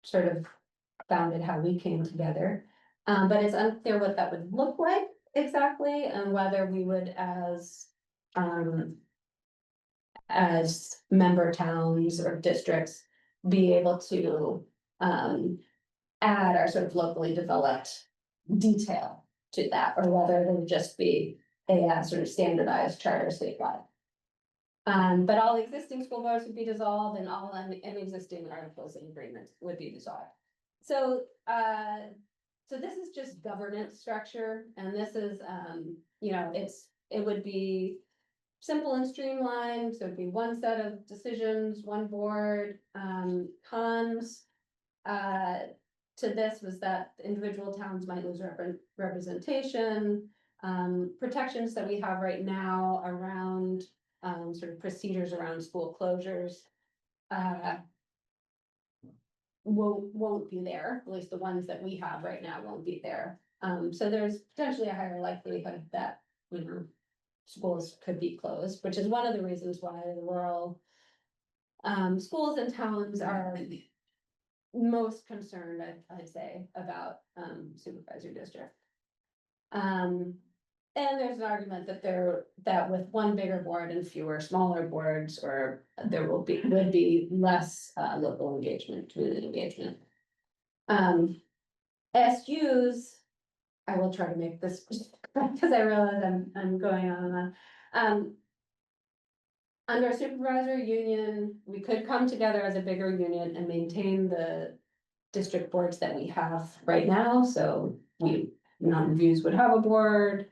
sort of founded how we came together. But it's unclear what that would look like exactly, and whether we would as member towns or districts be able to add our sort of locally developed detail to that, or whether it would just be a sort of standardized charter statewide. But all existing school boards would be dissolved, and all any existing articles and agreements would be dissolved. So so this is just governance structure, and this is you know, it would be simple and streamlined, so it'd be one set of decisions, one board. Cons to this was that individual towns might lose representation. Protections that we have right now around sort of procedures around school closures won't be there, at least the ones that we have right now won't be there. So there's potentially a higher likelihood that, you know, schools could be closed, which is one of the reasons why the rural schools and towns are most concerned, I'd say, about supervisory district. And there's an argument that with one bigger board and fewer smaller boards, or there would be less local engagement, community engagement. SUs, I will try to make this because I realize I'm going on and on. Under a supervisory union, we could come together as a bigger union and maintain the district boards that we have right now. So Mountain Views would have a board,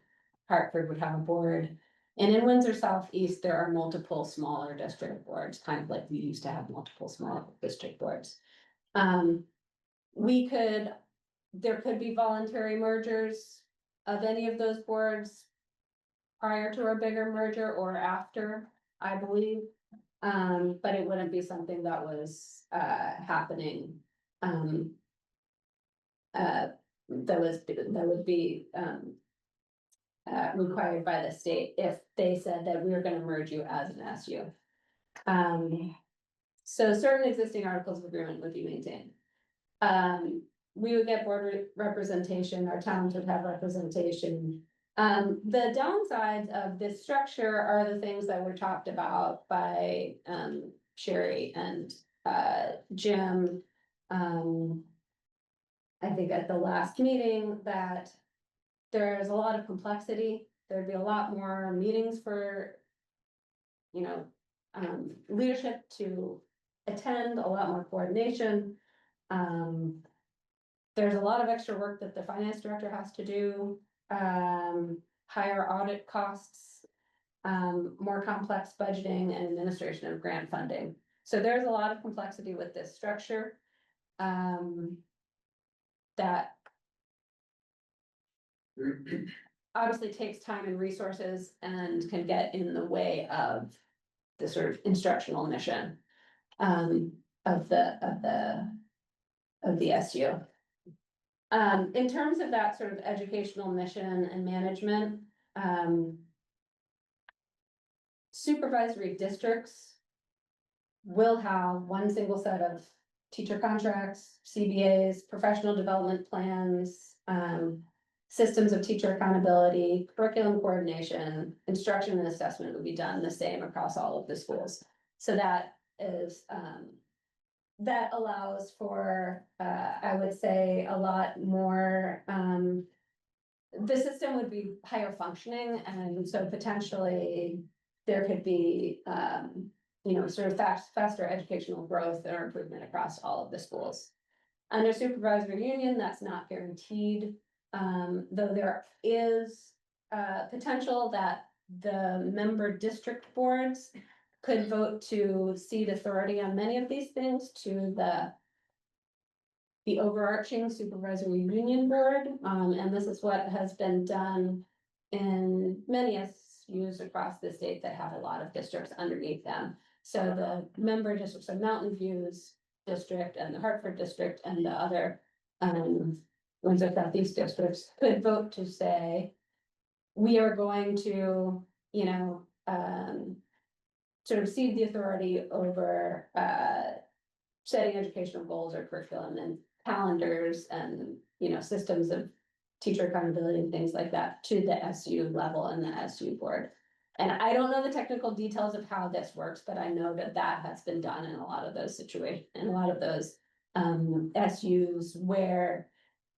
Hartford would have a board. And in Windsor Southeast, there are multiple smaller district boards, kind of like we used to have multiple small district boards. There could be voluntary mergers of any of those boards prior to our bigger merger or after, I believe. But it wouldn't be something that was happening. That would be required by the state if they said that we were going to merge you as an SU. So certain existing articles of agreement would be maintained. We would get board representation, our towns would have representation. The downsides of this structure are the things that were talked about by, Sherry and, Jim. I think at the last meeting that there's a lot of complexity. There'd be a lot more meetings for, you know, leadership to attend, a lot more coordination. There's a lot of extra work that the finance director has to do, higher audit costs, more complex budgeting and administration of grant funding. So there's a lot of complexity with this structure. That obviously takes time and resources and can get in the way of the sort of instructional mission of the SU. In terms of that sort of educational mission and management, supervisory districts will have one single set of teacher contracts, CBAs, professional development plans, systems of teacher accountability, curriculum coordination, instruction and assessment will be done the same across all of the schools. So that is, that allows for, I would say, a lot more, the system would be higher functioning, and so potentially there could be, you know, sort of faster educational growth or improvement across all of the schools. Under supervisory union, that's not guaranteed, though there is potential that the member district boards could vote to cede authority on many of these things to the overarching supervisory union board, and this is what has been done in many SUs across the state that have a lot of districts underneath them. So the member districts of Mountain View's district and the Hartford district and the other ones of Southeast districts could vote to say, we are going to, you know, sort of cede the authority over setting educational goals or curriculum and calendars and, you know, systems of teacher accountability and things like that to the SU level and the SU board. And I don't know the technical details of how this works, but I know that that has been done in a lot of those situations, in a lot of those SUs where,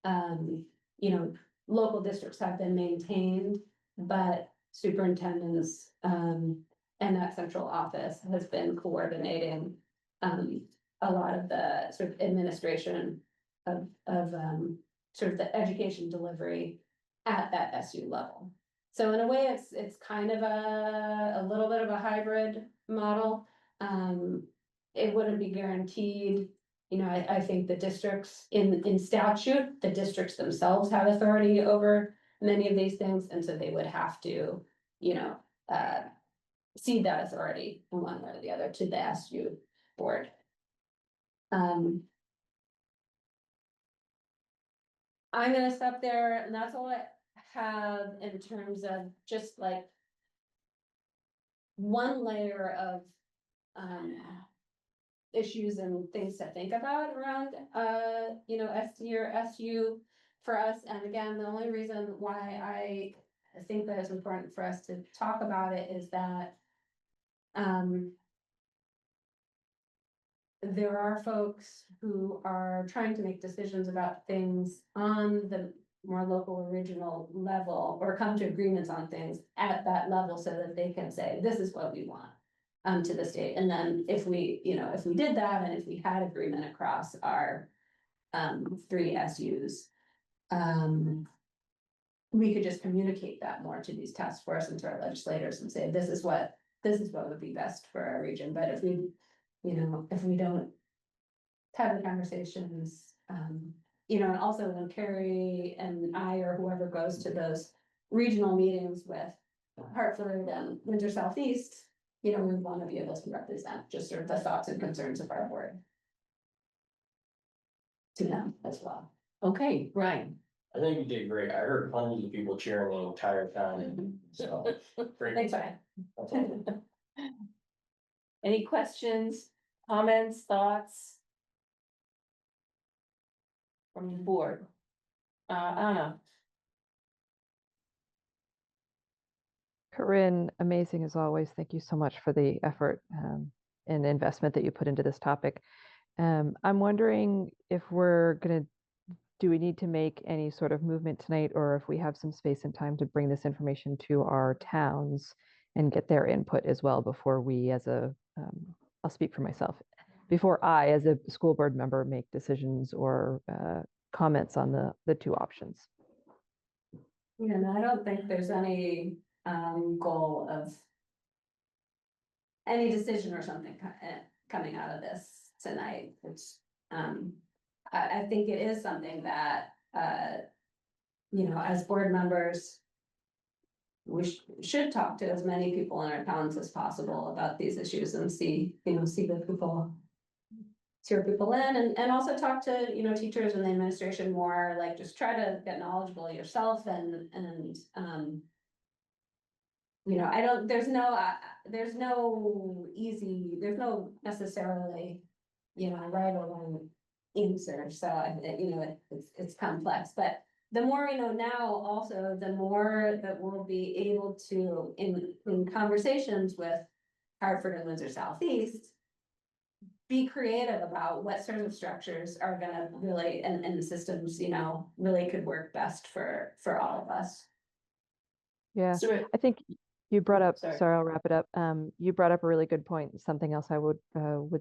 you know, local districts have been maintained, but superintendents and that central office has been coordinating a lot of the sort of administration of sort of the education delivery at that SU level. So in a way, it's kind of a little bit of a hybrid model. It wouldn't be guaranteed. You know, I think the districts in statute, the districts themselves have authority over many of these things, and so they would have to, you know, cede that authority in one way or the other to the SU board. I'm gonna stop there, and that's all I have in terms of just like one layer of issues and things to think about around you know, SC or SU for us. And again, the only reason why I think that it's important for us to talk about it is that there are folks who are trying to make decisions about things on the more local regional level, or come to agreements on things at that level so that they can say, this is what we want to the state. And then if we, you know, if we did that and if we had agreement across our 3 SUs, we could just communicate that more to these task force and to our legislators and say, this is what would be best for our region. But if we, you know, if we don't have the conversations, you know, and also when Carrie and I or whoever goes to those regional meetings with Hartford and Winter Southeast, you know, we want to be able to represent just sort of the thoughts and concerns of our board to them as well. Okay, Brian. I think you did great. I heard hundreds of people cheering the entire time, so. Great. Thanks, Brian. That's all. Any questions, comments, thoughts? From the board? Anna? Corinne, amazing as always. Thank you so much for the effort and investment that you put into this topic. I'm wondering if do we need to make any sort of movement tonight, or if we have some space and time to bring this information to our towns and get their input as well before we I'll speak for myself, before I, as a school board member, make decisions or comments on the two options. Yeah, and I don't think there's any goal of any decision or something coming out of this tonight. It's I think it is something that as board members, we should talk to as many people in our towns as possible about these issues and see the people, hear people in, and also talk to, teachers and the administration more, like just try to get knowledgeable yourself and there's no necessarily, right or wrong answer. So, it's complex, but the more we know now, also, the more that we'll be able to, in conversations with Hartford and Windsor Southeast, be creative about what sort of structures are gonna really, and the systems, really could work best for all of us. Yeah, So I think you brought up, Sorry. sorry, I'll wrap it up. You brought up a really good point. Something else I would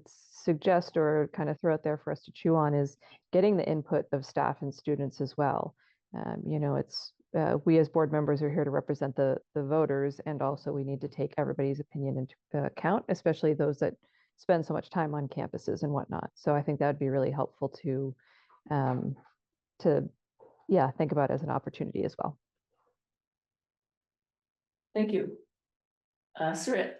suggest or kind of throw out there for us to chew on is getting the input of staff and students as well. It's we as board members are here to represent the voters, and also we need to take everybody's opinion into account, especially those that spend so much time on campuses and whatnot. So I think that would be really helpful to think about as an opportunity as well. Thank you. Sarit.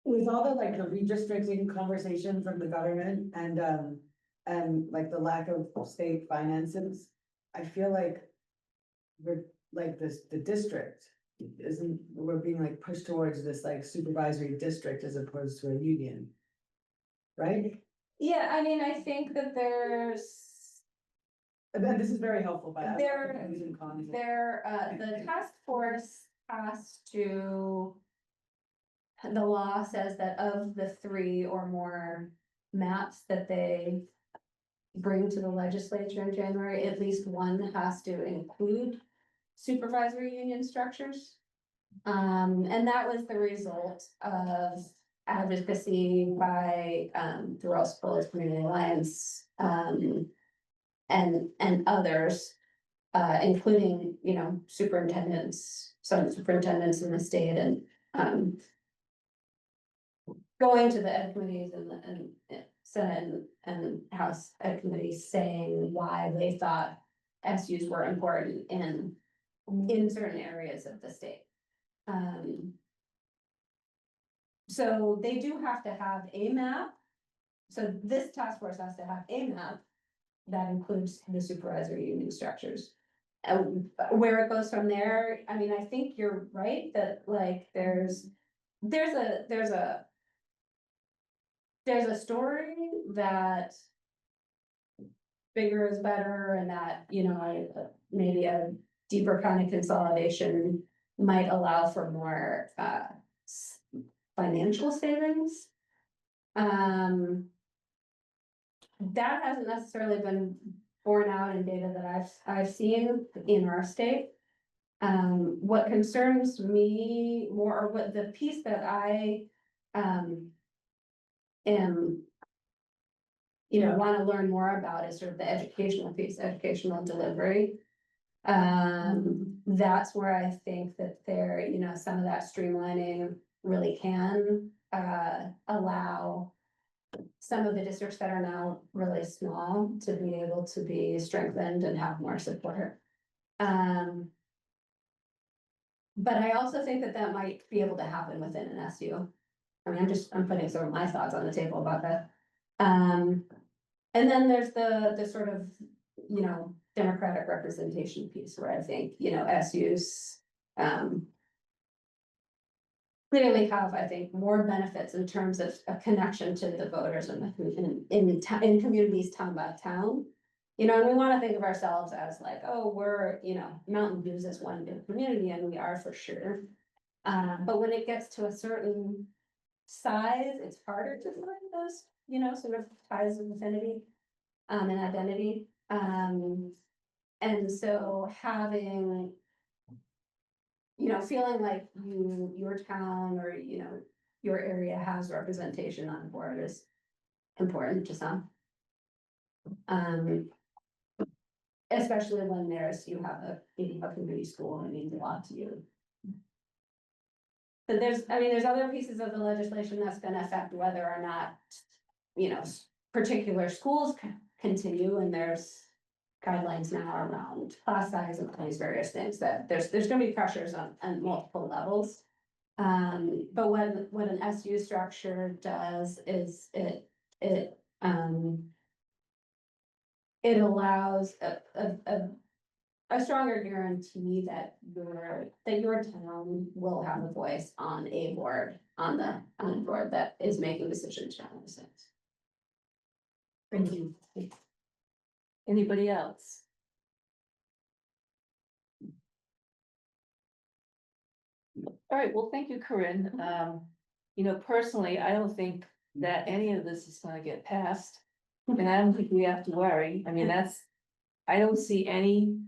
With all the like the redistricting conversation from the government and like the lack of state finances, I feel like we're like the district we're being like pushed towards this like supervisory district as opposed to a union. Right? Yeah, I mean, I think that And this is very helpful, but the task force has to, the law says that of the 3 or more maps that they bring to the legislature in January, at least one has to include supervisory union structures. And that was the result of advocacy by the Rose Bullets Community Alliance and others, including, superintendents, some superintendents in the state, and going to the ed committees and Senate and House ed committees saying why they thought SUs were important in certain areas of the state. So they do have to have a map. So this task force has to have a map that includes the supervisory union structures. Where it goes from there, I mean, I think you're right that like there's a story that bigger is better, and that, maybe a deeper kind of consolidation might allow for more financial savings. That hasn't necessarily been borne out in data that I've seen in our state. What concerns me more, or what the piece that I am, want to learn more about, is sort of the educational piece, educational delivery. That's where I think that there, some of that streamlining really can allow some of the districts that are now really small to be able to be strengthened and have more support. But I also think that might be able to happen within an SU. I mean, I'm putting some of my thoughts on the table about that. And then there's the sort of, democratic representation piece, where I think, SUs clearly have, I think, more benefits in terms of a connection to the voters in communities town by town. You know, and we wanna think of ourselves as like, oh, we're, you know, Mountain Views is one big community, and we are for sure. But when it gets to a certain size, it's harder to find those, you know, sort of ties of affinity, and identity. And so having, you know, feeling like your town or, you know, your area has representation on the board is important to some. Especially when you have a community school and it means a lot to you. But there's other pieces of the legislation that's gonna affect whether or not, you know, particular schools continue, and there's guidelines now around class size and all these various things that there's gonna be pressures on multiple levels. But what an SU structure does is it allows a stronger guarantee that your town will have a voice on a board, on the board that is making decisions around these things. Thank you. Anybody else? All right, well, thank you, Corinne. You know, personally, I don't think that any of this is gonna get passed. And I don't think we have to worry. I mean, I don't see any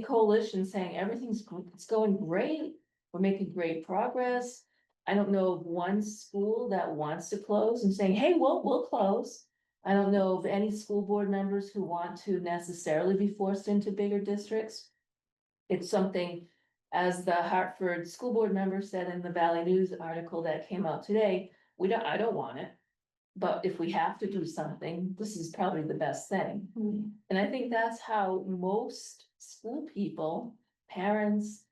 coalition saying it's going great. We're making great progress. I don't know of one school that wants to close and saying, hey, we'll close. I don't know of any school board members who want to necessarily be forced into bigger districts. It's something, as the Hartford school board member said in the Valley News article that came out today, I don't want it. But if we have to do something, this is probably the best thing. And I think that's how most school people, parents,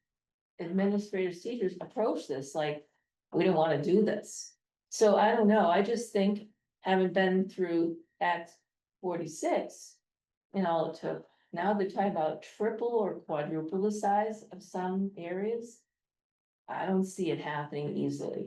administrators, teachers approach this, like, we don't want to do this. So I don't know, I just think, having been through Act 46 and all it took, now they're talking about triple or quadruple the size of some areas. I don't see it happening easily.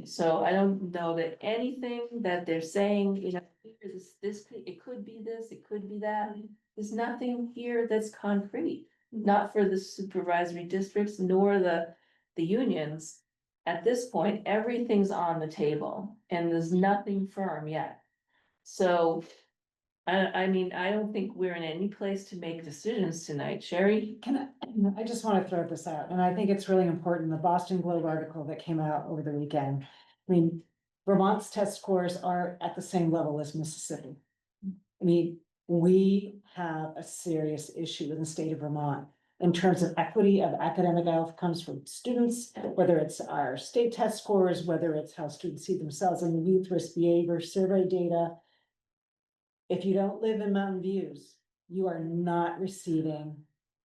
So I don't know that anything that they're saying, you know, it could be this, it could be that. There's nothing here that's concrete, not for the supervisory districts nor the unions. At this point, everything's on the table and there's nothing firm yet. So I mean, I don't think we're in any place to make decisions tonight. Sherry? I just want to throw this out, and I think it's really important, the Boston Globe article that came out over the weekend. I mean, Vermont's test scores are at the same level as Mississippi. I mean, we have a serious issue in the state of Vermont in terms of equity of academic outcomes for students, whether it's our state test scores, whether it's how students see themselves in the youth risk behavior survey data. If you don't live in Mountain Views, you are not receiving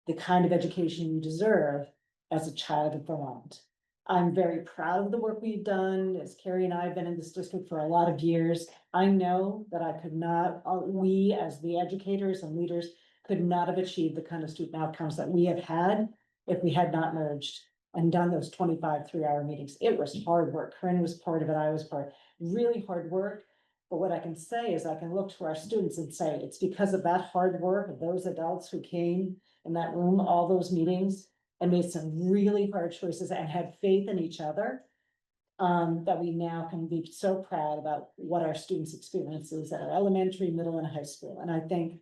the kind of education you deserve as a child of Vermont. I'm very proud of the work we've done, as Carrie and I have been in this district for a lot of years. I know that I could not, we as the educators and leaders could not have achieved the kind of student outcomes that we have had if we had not merged and done those 25 3-hour meetings. It was hard work. Corinne was part of it. I was part, really hard work. But what I can say is I can look to our students and say, it's because of that hard work of those adults who came in that room, all those meetings, and made some really hard choices and had faith in each other, that we now can be so proud about what our students' experiences at our elementary, middle, and high school. And I think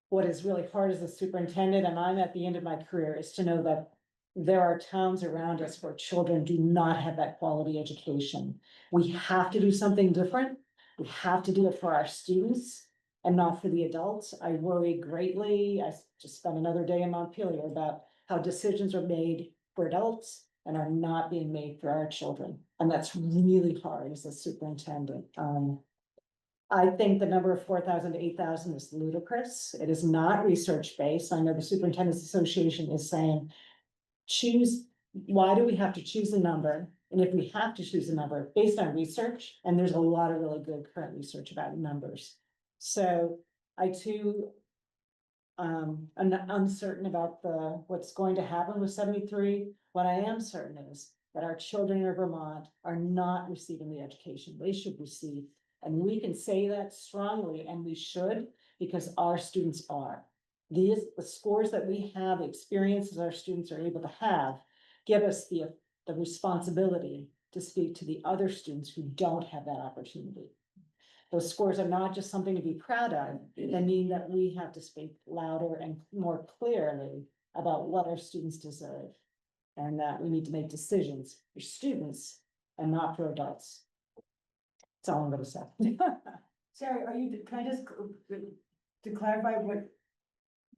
what is really hard as a superintendent, and I'm at the end of my career, is to know that there are towns around us where children do not have that quality education. We have to do something different. We have to do it for our students and not for the adults. I worry greatly. I just spent another day in Montpelier about how decisions are made for adults and are not being made for our children. And that's really hard as a superintendent. I think the number of 4,000 to 8,000 is ludicrous. It is not research-based. I know the Superintendent's Association is saying, why do we have to choose a number? And if we have to choose a number based on research, and there's a lot of really good current research about numbers. So I too, I'm uncertain about what's going to happen with 73. What I am certain is that our children in Vermont are not receiving the education they should receive. And we can say that strongly, and we should, because our students are. The scores that we have, experiences our students are able to have, give us the responsibility to speak to the other students who don't have that opportunity. Those scores are not just something to be proud of, they mean that we have to speak louder and more clearly about what our students deserve. And that we need to make decisions for students and not for adults. That's all I'm gonna say. Sarah, can I just, to clarify what,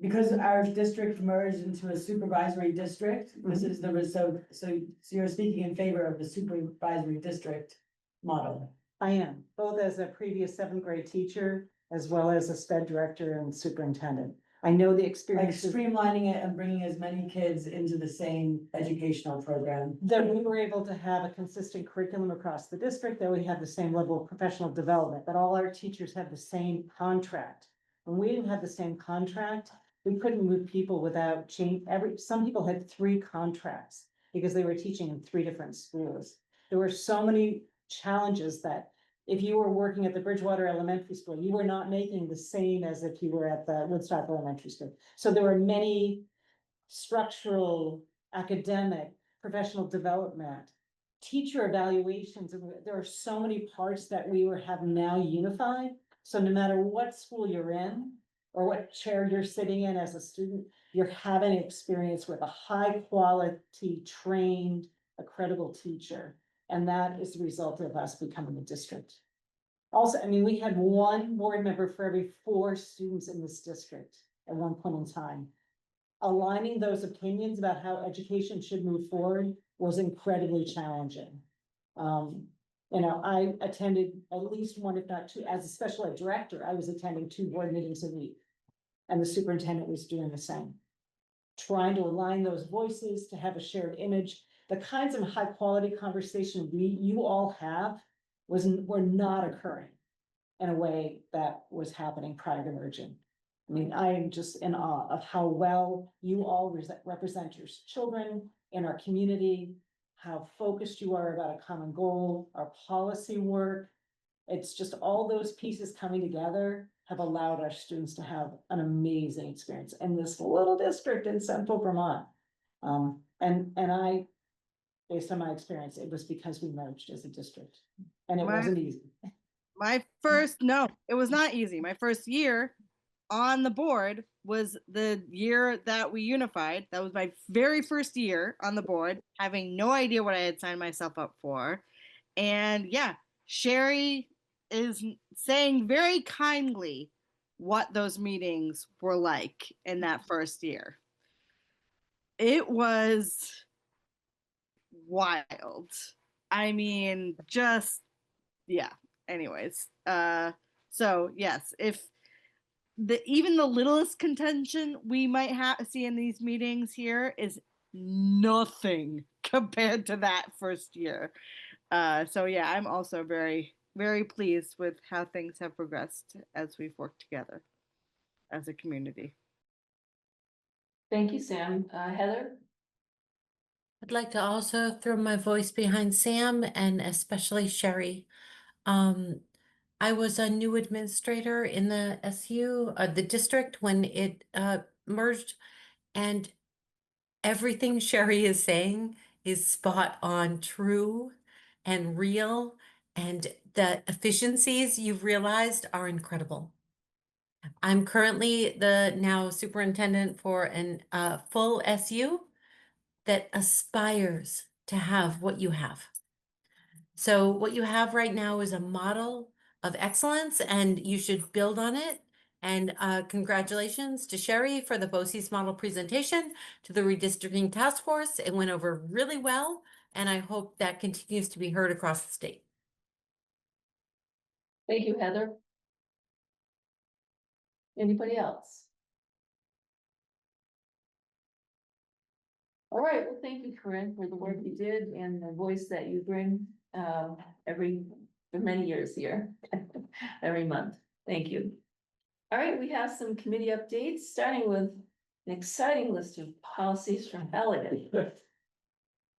because our district merged into a supervisory district, this is so you're speaking in favor of the supervisory district model? I am, both as a previous seventh grade teacher, as well as a SPED director and superintendent. I know the Like experience. streamlining it and bringing as many kids into the same educational program. That we were able to have a consistent curriculum across the district, that we have the same level of professional development, that all our teachers have the same contract. When we didn't have the same contract, we couldn't move people without change. Some people had 3 contracts because they were teaching in 3 different schools. There were so many challenges that if you were working at the Bridgewater Elementary School, you were not making the same as if you were at the Woodstock Elementary School. So there were many structural, academic, professional development, teacher evaluations. There are so many parts that we have now unified. So no matter what school you're in or what chair you're sitting in as a student, you're having experience with a high quality, trained, a credible teacher. And that is the result of us becoming a district. Also, I mean, we had 1 board member for every 4 students in this district at one point in time. Aligning those opinions about how education should move forward was incredibly challenging. I attended at least 1, if not 2, as a special ed director, I was attending 2 board meetings a week. And the superintendent was doing the same. Trying to align those voices, to have a shared image, the kinds of high quality conversation you all have were not occurring in a way that was happening prior to merging. I mean, I am just in awe of how well you all represent your children in our community, how focused you are about a common goal, our policy work. It's just all those pieces coming together have allowed our students to have an amazing experience in this little district in central Vermont. Based on my experience, it was because we merged as a district, and it wasn't easy. No, it was not easy. My first year on the board was the year that we unified. That was my very first year on the board, having no idea what I had signed myself up for. And yeah, Sherry is saying very kindly what those meetings were like in that first year. It was wild. I mean, just yeah. Anyways, so yes, if even the littlest contention we might see in these meetings here is nothing compared to that first year. So yeah, I'm also very, very pleased with how things have progressed as we've worked together as a community. Thank you, Sam. Heather? I'd like to also throw my voice behind Sam and especially Sherry. I was a new administrator in the SU, the district, when it merged, and everything Sherry is saying is spot on, true and real, and the efficiencies you've realized are incredible. I'm currently the now superintendent for an full SU that aspires to have what you have. So what you have right now is a model of excellence, and you should build on it. And congratulations to Sherry for the BOCES model presentation, to the redistricting task force. It went over really well, and I hope that continues to be heard across the state. Thank you, Heather. Anybody else? All right, well, thank you, Corinne, for the work you did and the voice that you bring for many years here, every month. Thank you. All right, we have some committee updates, starting with an exciting list of policies from Elliot.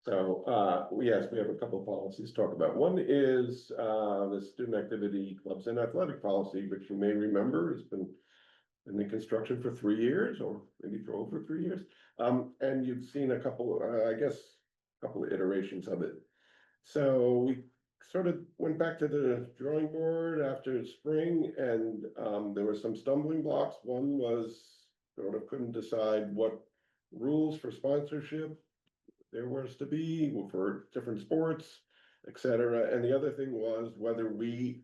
So, yes, we have a couple of policies to talk about. One is the student activity clubs and athletic policy, which you may remember has been and in construction for 3 years, or maybe for over 3 years. And you've seen a couple, I guess, a couple of iterations of it. So we sort of went back to the drawing board after spring, and there were some stumbling blocks. One was sort of couldn't decide what rules for sponsorship there was to be for different sports, etc. And the other thing was whether we,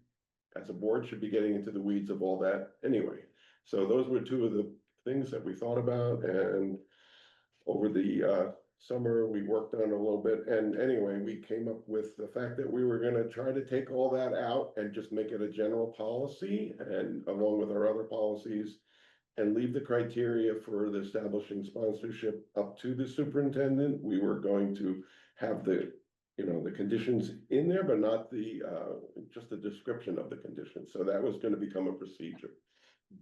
as a board, should be getting into the weeds of all that anyway. So those were two of the things that we thought about, and over the summer, we worked on it a little bit, and anyway, we came up with the fact that we were gonna try to take all that out and just make it a general policy, and along with our other policies, and leave the criteria for the establishing sponsorship up to the superintendent. We were going to have the, you know, the conditions in there, but not the, just the description of the conditions. So that was gonna become a procedure.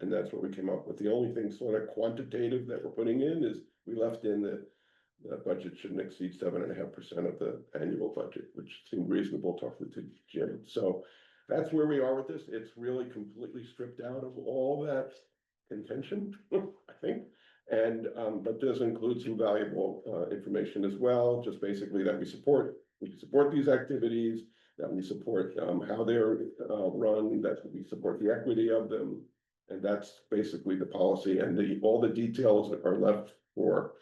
And that's what we came up with. The only thing sort of quantitative that we're putting in is we left in the budget shouldn't exceed 7.5% of the annual budget, which seemed reasonable talking to Jim. So that's where we are with this. It's really completely stripped out of all that contention, I think. And but does include some valuable information as well, just basically that we support these activities, that we support how they're run, that we support the equity of them. And that's basically the policy, and all the details are left for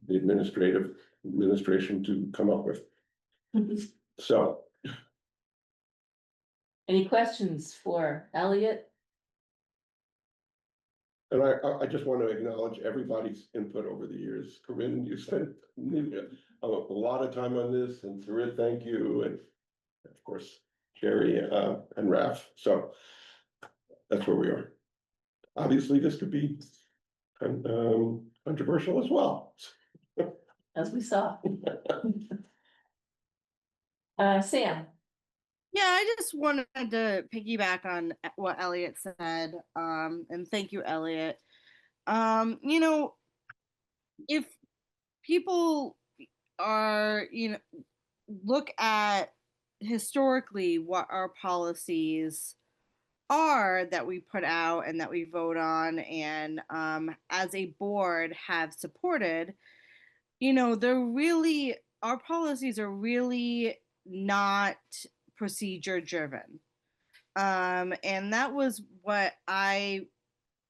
the administration to come up with. So. Any questions for Elliot? And I just want to acknowledge everybody's input over the years. Corinne, you spent a lot of time on this, and Corinne, thank you, and of course, Jerry and Raf. So that's where we are. Obviously, this could be controversial as well. As we saw. Sam. Yeah, I just wanted to piggyback on what Elliot said. And thank you, Elliot. You know, if people are, you know, look at historically what our policies are that we put out and that we vote on, and as a board have supported, you know, our policies are really not procedure driven. And that was what I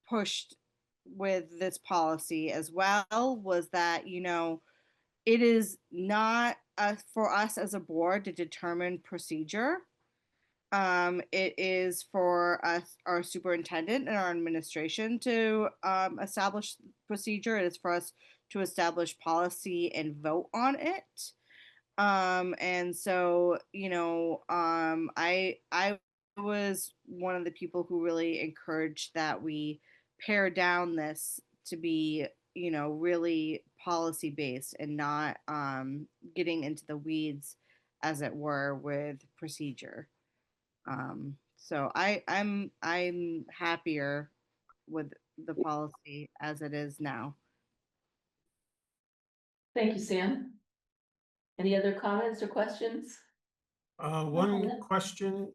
pushed with this policy as well, was that, you know, it is not for us as a board to determine procedure. It is for us, our superintendent and our administration, to establish procedure. It is for us to establish policy and vote on it. And so, you know, I was one of the people who really encouraged that we pare down this to be, you know, really policy based and not getting into the weeds, as it were, with procedure. So I'm happier with the policy as it is now. Thank you, Sam. Any other comments or questions? One question.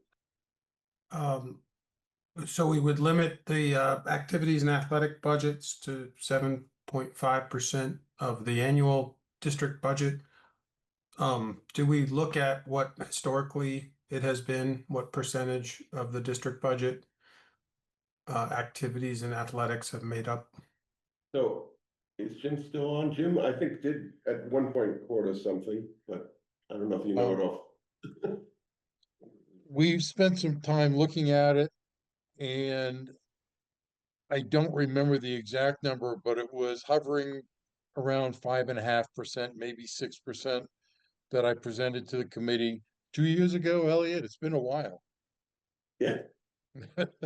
So we would limit the activities and athletic budgets to 7.5% of the annual district budget. Do we look at what historically it has been, what percentage of the district budget activities and athletics have made up? So is Jim still on? Jim, I think, did at one point quote us something, but I don't know if you know it off. We've spent some time looking at it, and I don't remember the exact number, but it was hovering around 5.5%, maybe 6%, that I presented to the committee 2 years ago, Elliot. It's been a while. Yeah.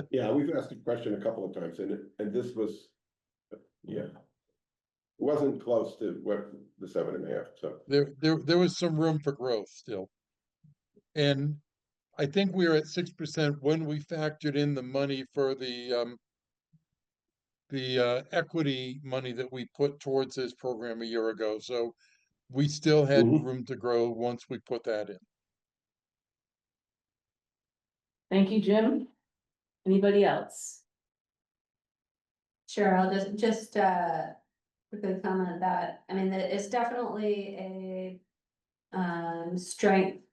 Yeah, we've asked the question a couple of times, and this was, yeah. It wasn't close to what the 7.5, so. There was some room for growth still. And I think we were at 6% when we factored in the money for the equity money that we put towards this program a year ago. So we still had room to grow once we put that in. Thank you, Jim. Anybody else? Sure, I'll just quickly comment that, I mean, it's definitely a strength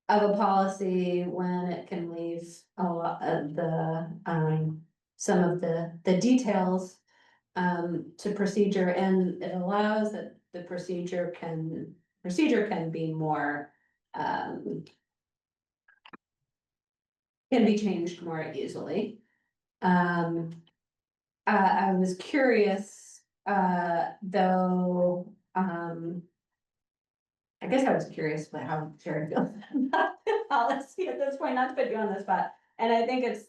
of a policy when it can leave a lot of the some of the details to procedure, and it allows that the procedure can be more can be changed more easily. I was curious, though, I guess I was curious about how Jared feels about the policy at this point, not to put you on the spot. And I think it's,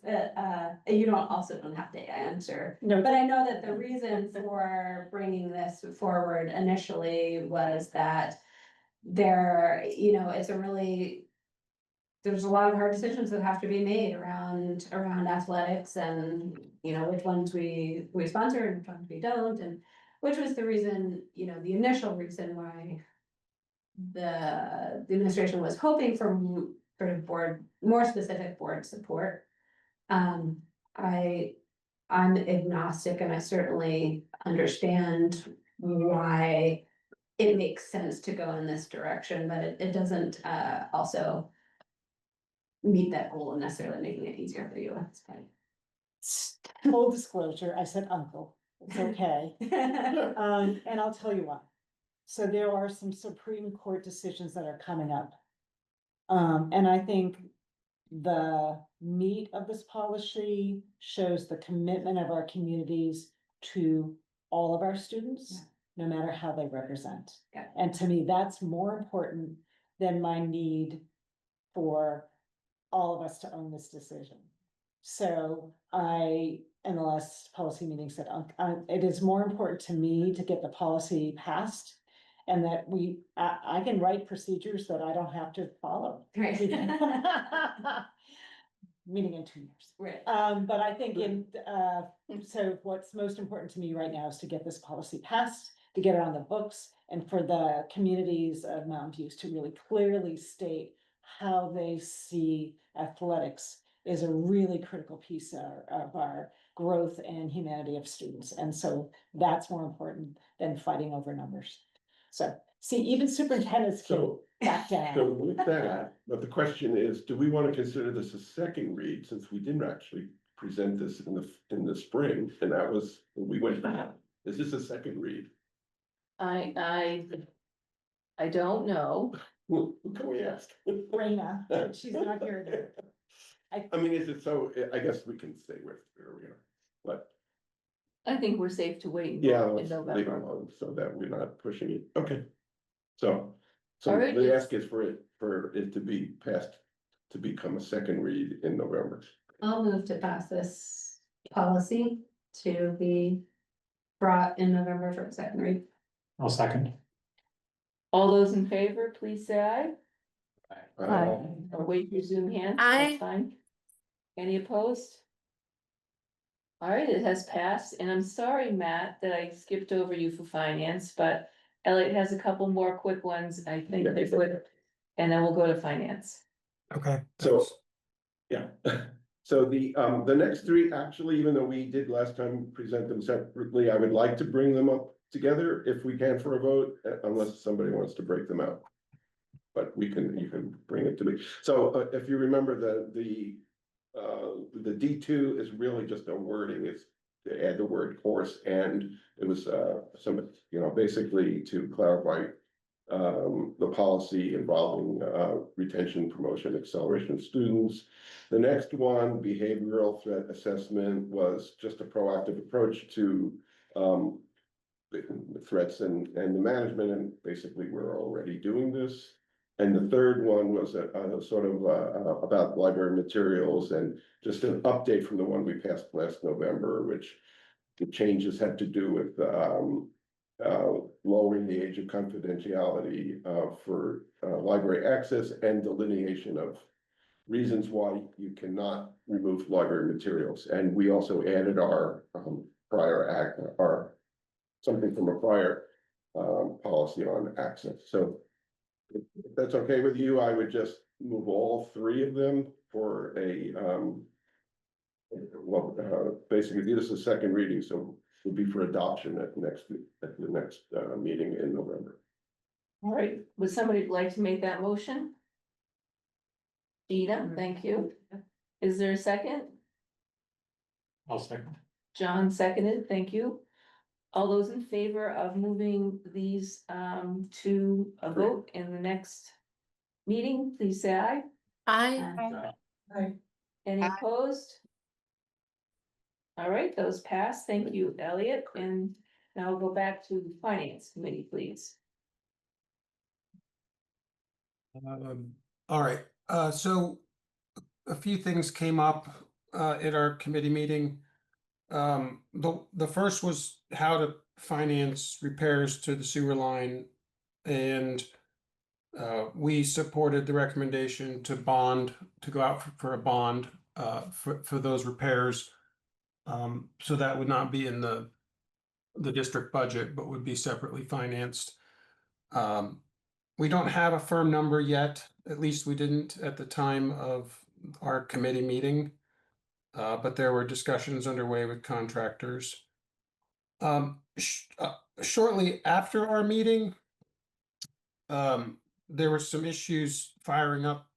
you don't have to answer. No. But I know that the reason for bringing this forward initially was that it's there's a lot of hard decisions that have to be made around athletics and, which ones we sponsor and which ones we don't, and which was the reason, the initial reason why the administration was hoping for sort of more specific board support. I'm agnostic, and I certainly understand why it makes sense to go in this direction, but it doesn't also meet that goal of necessarily making it easier for you. That's fine. Full disclosure, I said uncle, it's okay. And I'll tell you why. So there are some Supreme Court decisions that are coming up. And I think the meat of this policy shows the commitment of our communities to all of our students, no matter how they represent. Yeah. And to me, that's more important than my need for all of us to own this decision. So I, in the last policy meeting, said, it is more important to me to get the policy passed, and that I can write procedures that I don't have to follow. Right. Meeting in 2 years. Right. But I think so what's most important to me right now is to get this policy passed, to get it on the books, and for the communities of Mountain Views to really clearly state how they see athletics is a really critical piece of our growth and humanity of students. And so that's more important than fighting over numbers. So, see, even superintendents can back So down. with that, but the question is, do we want to consider this a second read, since we didn't actually present this in the spring, and that was, we went, is this a second read? I don't know. Who can we ask? Raina, she's not here. I mean, is it so, I guess we can stay where we are, but I think we're safe to wait yeah, in let's leave it November. alone so that we're not pushing it. Okay. So All right, the ask is for it to be passed, to become a second read in November. I'll move to pass this policy to be brought in November for a second read. I'll second. All those in favor, please say aye. Aye. Or wave your Zoom hand. Aye. That's fine. Any opposed? All right, it has passed, and I'm sorry, Matt, that I skipped over you for finance, but Elliot has a couple more quick ones, I think they would, and then we'll go to finance. Okay. So, yeah, so the next three, actually, even though we did last time present them separately, I would like to bring them up together if we can for a vote, unless somebody wants to break them out. But you can bring it to me. So if you remember the D2 is really just a wording, it's to add the word course, and it was basically to clarify the policy involving retention, promotion, acceleration of students. The next one, behavioral threat assessment, was just a proactive approach to the threats and the management, and basically we're already doing this. And the third one was about library materials, and just an update from the one we passed last November, which the changes had to do with lowering the age of confidentiality for library access, and delineation of reasons why you cannot remove library materials. And we also added our something from a prior policy on access. So if that's okay with you, I would just move all three of them for a Well, basically, this is the second reading, so it would be for adoption at the next meeting in November. All right, would somebody like to make that motion? Gina, thank you. Is there a second? I'll second. John seconded, thank you. All those in favor of moving these to a vote in the next meeting, please say aye. I, Any opposed? All right, those pass. Thank you, Elliot. And now we'll go back to the Finance Committee, please. All right, so a few things came up at our committee meeting. The first was how to finance repairs to the sewer line, and we supported the recommendation to go out for a bond for those repairs. So that would not be in the district budget, but would be separately financed. We don't have a firm number yet, at least we didn't at the time of our committee meeting. But there were discussions underway with contractors. Shortly after our meeting, there were some issues firing up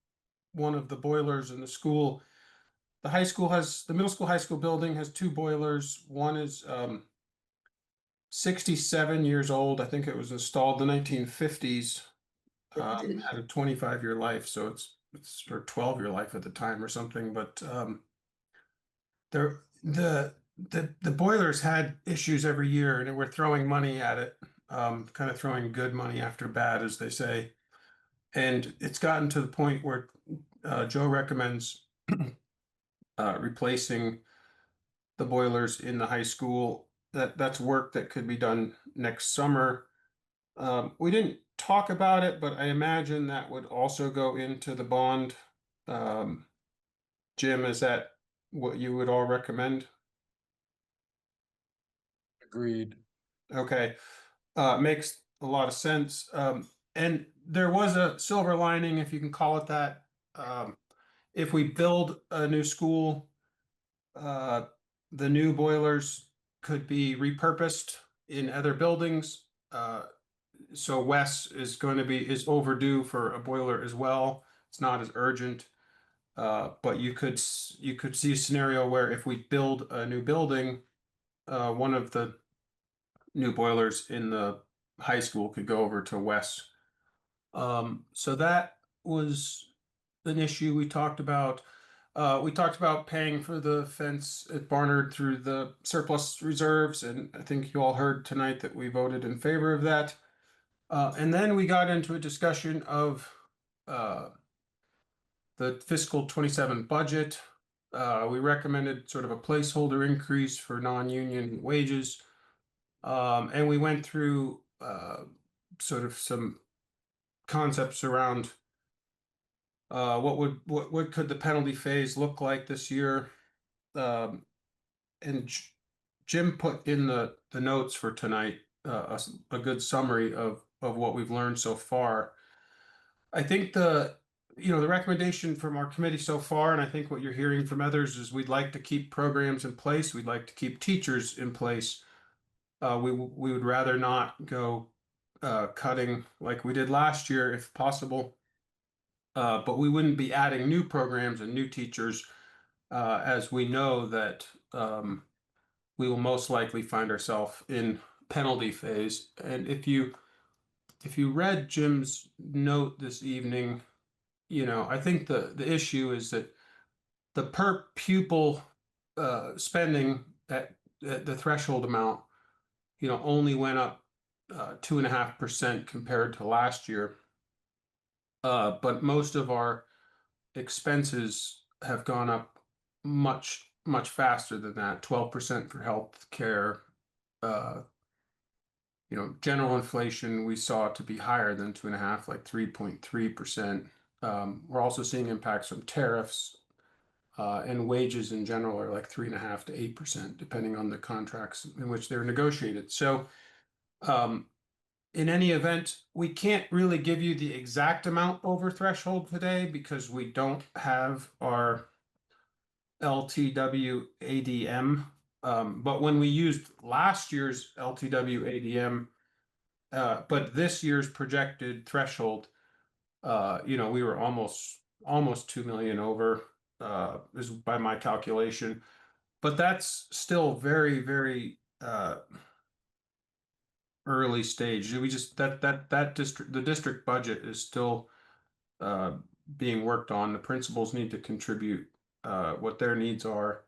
one of the boilers in the school. The middle school, high school building has two boilers. One is 67 years old. I think it was installed in the 1950s. Had a 25-year life, so it's or 12-year life at the time or something. But the boilers had issues every year, and we're throwing money at it, kind of throwing good money after bad, as they say. And it's gotten to the point where Joe recommends replacing the boilers in the high school. That's work that could be done next summer. We didn't talk about it, but I imagine that would also go into the bond. Jim, is that what you would all recommend? Agreed. Okay, makes a lot of sense. And there was a silver lining, if you can call it that. If we build a new school, the new boilers could be repurposed in other buildings. So Wes is overdue for a boiler as well. It's not as urgent. But you could see a scenario where if we build a new building, one of the new boilers in the high school could go over to Wes. So that was an issue we talked about. We talked about paying for the fence at Barnard through the surplus reserves, and I think you all heard tonight that we voted in favor of that. And then we got into a discussion of the fiscal 27 budget. We recommended sort of a placeholder increase for non-union wages. And we went through sort of some concepts around what could the penalty phase look like this year. And Jim put in the notes for tonight a good summary of what we've learned so far. I think the recommendation from our committee so far, and I think what you're hearing from others, is we'd like to keep programs in place. We'd like to keep teachers in place. We would rather not go cutting like we did last year if possible. But we wouldn't be adding new programs and new teachers, as we know that we will most likely find ourselves in penalty phase. And if you read Jim's note this evening, I think the issue is that the per pupil spending at the threshold amount, only went up 2.5% compared to last year. But most of our expenses have gone up much, much faster than that. 12% for health care. General inflation we saw to be higher than 2.5, like 3.3%. We're also seeing impacts from tariffs, and wages in general are like 3.5 to 8%, depending on the contracts in which they're negotiated. So, in any event, we can't really give you the exact amount over threshold today because we don't have our LTW ADM. But when we used last year's LTW ADM, but this year's projected threshold, we were almost 2 million over, is by my calculation. But that's still very, very early stage. We just that district, the district budget is still being worked on. The principals need to contribute what their needs are.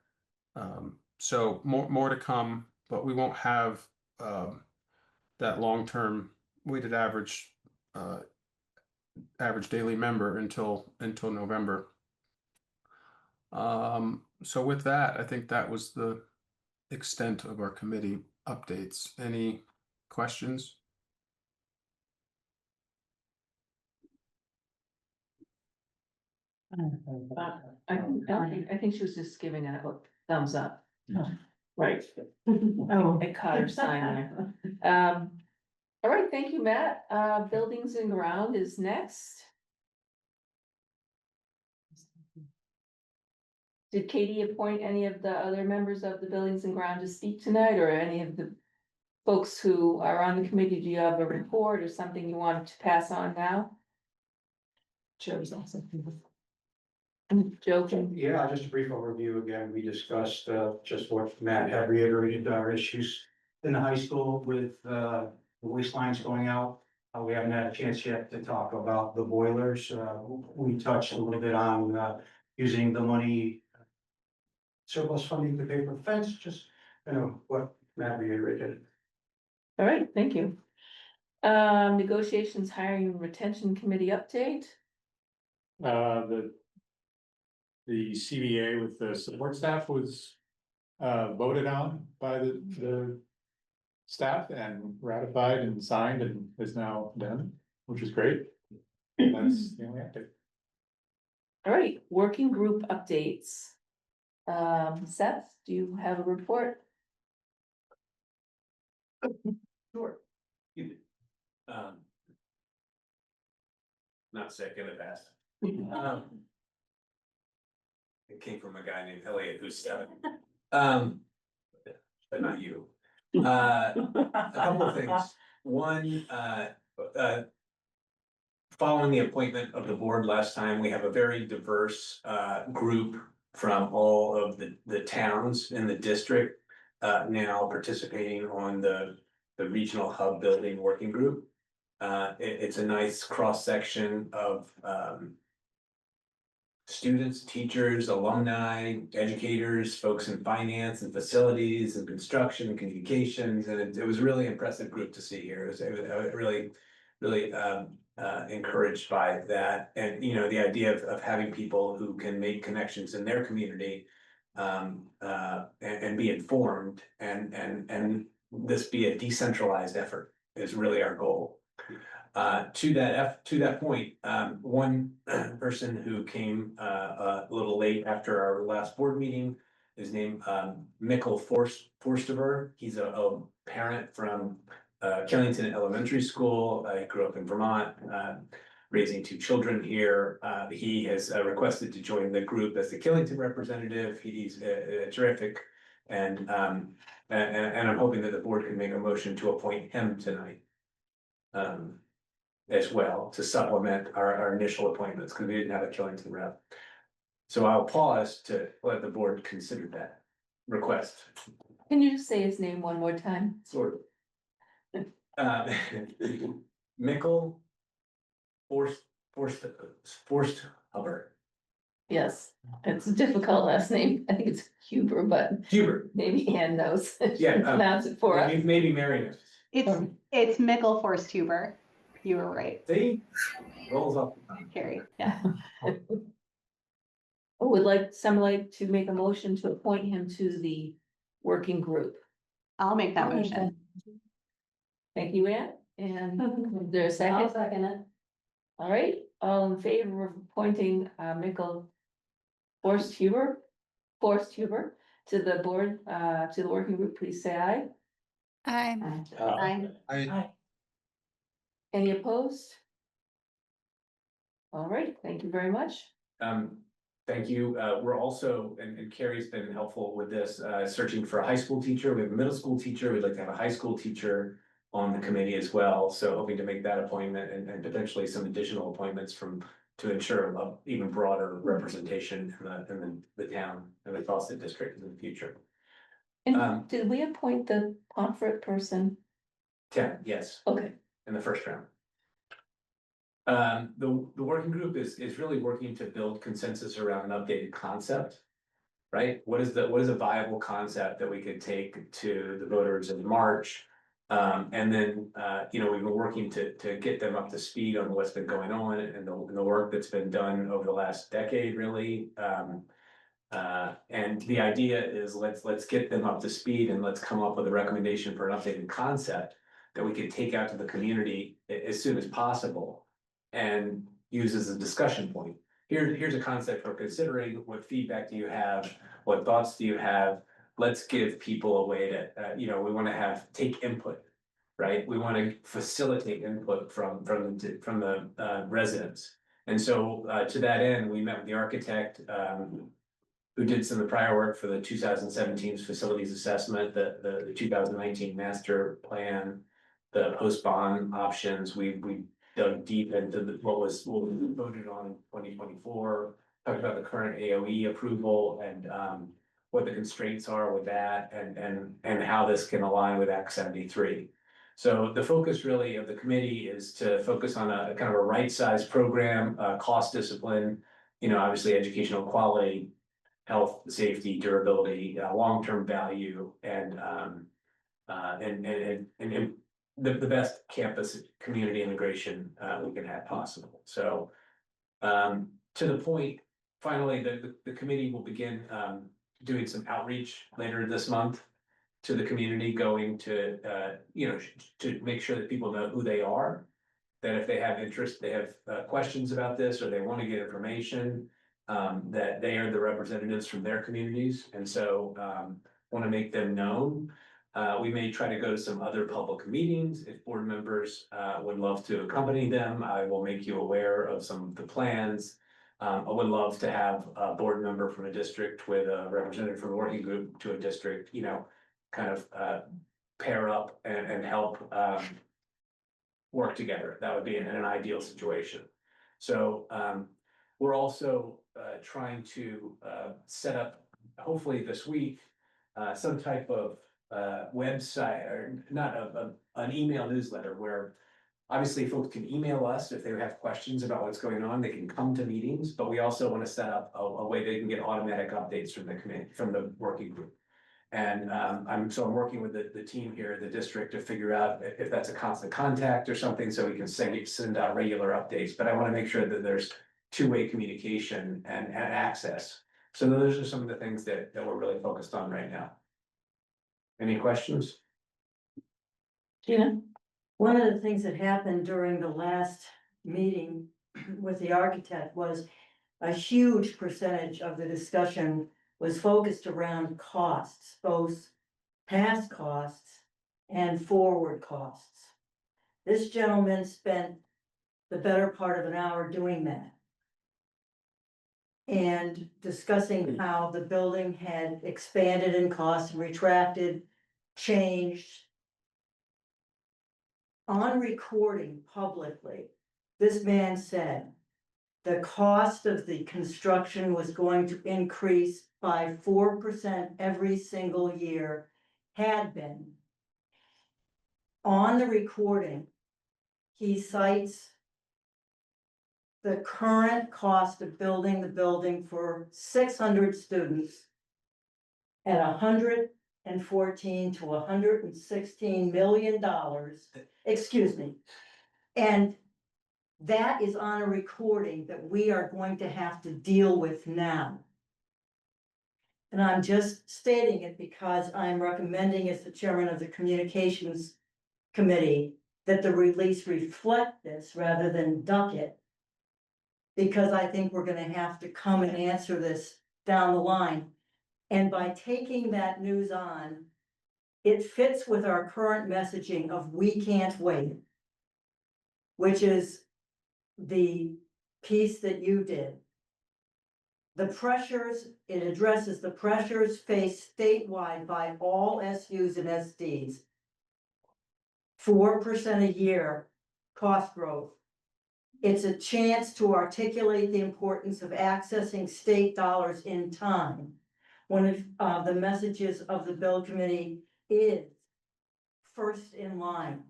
So more to come, but we won't have that long-term weighted average daily member until November. So with that, I think that was the extent of our committee updates. Any questions? I think she was just giving it a thumbs up. Right. I caught her sign there. All right, thank you, Matt. Buildings and ground is next. Did Katie appoint any of the other members of the buildings and ground to speak tonight, or any of the folks who are on the committee? Do you have a report or something you wanted to pass on now? Joe's also. Joe can. Yeah, just a brief overview. Again, we discussed just what Matt had reiterated, our issues in the high school with the waste lines going out. We haven't had a chance yet to talk about the boilers. We touched a little bit on using the money surplus funding to pay for the fence, just, what Matt reiterated. All right, thank you. Negotiations, hiring and retention committee update. The CBA with the support staff was voted on by the staff and ratified and signed and is now done, which is great. That's the only update. All right, working group updates. Seth, do you have a report? Sure. Not sick in the past. It came from a guy named Elliot who's 7. But not you. A couple of things. One, following the appointment of the board last time, we have a very diverse group from all of the towns in the district now participating on the regional hub building working group. It's a nice cross-section of students, teachers, alumni, educators, folks in finance and facilities and construction and communications, and it was a really impressive group to see here. It was really encouraged by that, and the idea of having people who can make connections in their community and be informed and this be a decentralized effort is really our goal. To that point, one person who came a little late after our last board meeting is named Mikkel Forstever. He's a parent from Killington Elementary School. I grew up in Vermont, raising 2 children here. He has requested to join the group as the Killington representative. He's terrific, and I'm hoping that the board can make a motion to appoint him tonight. As well, to supplement our initial appointments, because we didn't have a Killington rep. So I'll pause to let the board consider that request. Can you just say his name one more time? Sort of. Mikkel Forsthuber. Yes, it's a difficult last name. I think it's Huber, but Huber. maybe Ann knows. Yeah, Pronounce it for us. Maybe Mary knows. It's Mikkel Forsthuber. You were right. See, rolls off. Carrie, yeah. Would someone like to make a motion to appoint him to the working group? I'll make that motion. Thank you, Ann. And is there a second? I'll second it. All right, all in favor of appointing Mikkel Forsthuber to the board, to the working group, please say aye. Aye. Aye. Any opposed? All right, thank you very much. Thank you. We're also, and Carrie's been helpful with this, searching for a high school teacher. We have a middle school teacher. We'd like to have a high school teacher on the committee as well. So hoping to make that appointment and potentially some additional appointments to ensure a even broader representation in the town and across the district in the future. And did we appoint the Pomfret person? 10, yes, Okay. in the first round. The working group is really working to build consensus around an updated concept. Right? What is a viable concept that we could take to the voters in March? And then, we've been working to get them up to speed on what's been going on and the work that's been done over the last decade, really. And the idea is let's get them up to speed and let's come up with a recommendation for an updated concept that we could take out to the community as soon as possible and use as a discussion point. Here's a concept we're considering. What feedback do you have? What thoughts do you have? Let's give people a way to, we want to take input, right? We want to facilitate input from the residents. And so to that end, we met with the architect who did some of the prior work for the 2017 facilities assessment, the 2019 master plan, the post bond options. We dug deep into what was voted on in 2024, talked about the current AOE approval and what the constraints are with that and how this can align with Act 73. So the focus really of the committee is to focus on a kind of a right-sized program, cost discipline, obviously educational quality, health, safety, durability, long-term value, and the best campus community integration we can have possible. So to the point, finally, the committee will begin doing some outreach later this month to the community, going to to make sure that people know who they are, that if they have interest, they have questions about this, or they want to get information, that they are the representatives from their communities, and so want to make them known. We may try to go to some other public meetings. If board members would love to accompany them, I will make you aware of some of the plans. I would love to have a board member from a district with a representative from a working group to a district, kind of pair up and help work together. That would be in an ideal situation. So we're also trying to set up, hopefully this week, some type of website, or not an email newsletter, where obviously folks can email us if they have questions about what's going on. They can come to meetings, but we also want to set up a way they can get automatic updates from the committee, from the working group. And I'm working with the team here at the district to figure out if that's a constant contact or something, so we can send out regular updates. But I want to make sure that there's two-way communication and access. So those are some of the things that we're really focused on right now. Any questions? Gina? One of the things that happened during the last meeting with the architect was a huge percentage of the discussion was focused around costs, both past costs and forward costs. This gentleman spent the better part of an hour doing that and discussing how the building had expanded in cost, retracted, changed. On recording publicly, this man said the cost of the construction was going to increase by 4% every single year, had been. On the recording, he cites the current cost of building the building for 600 students at $114 to $116 million, excuse me. And that is on a recording that we are going to have to deal with now. And I'm just stating it because I'm recommending, as the chairman of the communications committee, that the release reflect this rather than duck it. Because I think we're gonna have to come and answer this down the line. And by taking that news on, it fits with our current messaging of we can't wait, which is the piece that you did. it addresses the pressures faced statewide by all SUs and SDs. 4% a year cost growth. It's a chance to articulate the importance of accessing state dollars in time. One of the messages of the bill committee is first in line.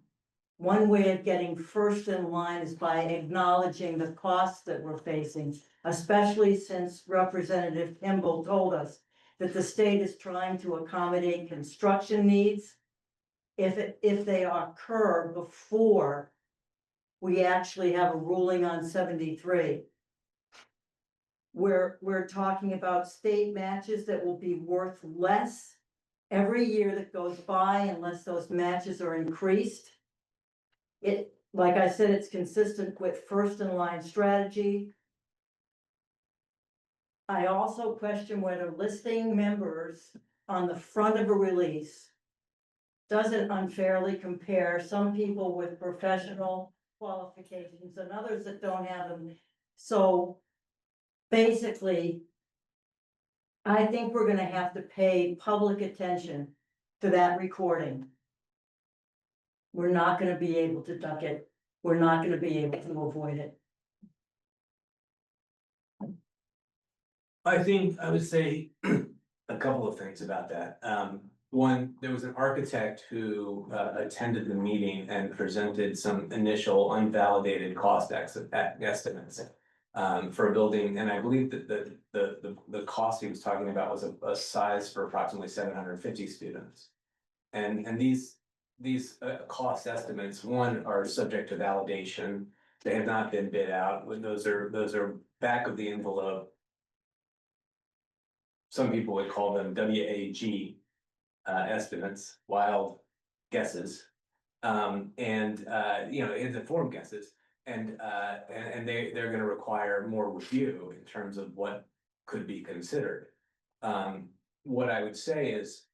One way of getting first in line is by acknowledging the costs that we're facing, especially since Representative Kimball told us that the state is trying to accommodate construction needs if they occur before we actually have a ruling on 73. We're talking about state matches that will be worth less every year that goes by unless those matches are increased. Like I said, it's consistent with first in line strategy. I also question whether listing members on the front of a release doesn't unfairly compare some people with professional qualifications and others that don't have them. So basically, I think we're gonna have to pay public attention to that recording. We're not gonna be able to duck it. We're not gonna be able to avoid it. I think I would say a couple of things about that. One, there was an architect who attended the meeting and presented some initial unvalidated cost estimates for a building, and I believe that the cost he was talking about was a size for approximately 750 students. And these cost estimates, one, are subject to validation. They have not been bid out. Those are back of the envelope. Some people would call them WAG estimates, wild guesses. It's informed guesses. And they're gonna require more review in terms of what could be considered. What I would say is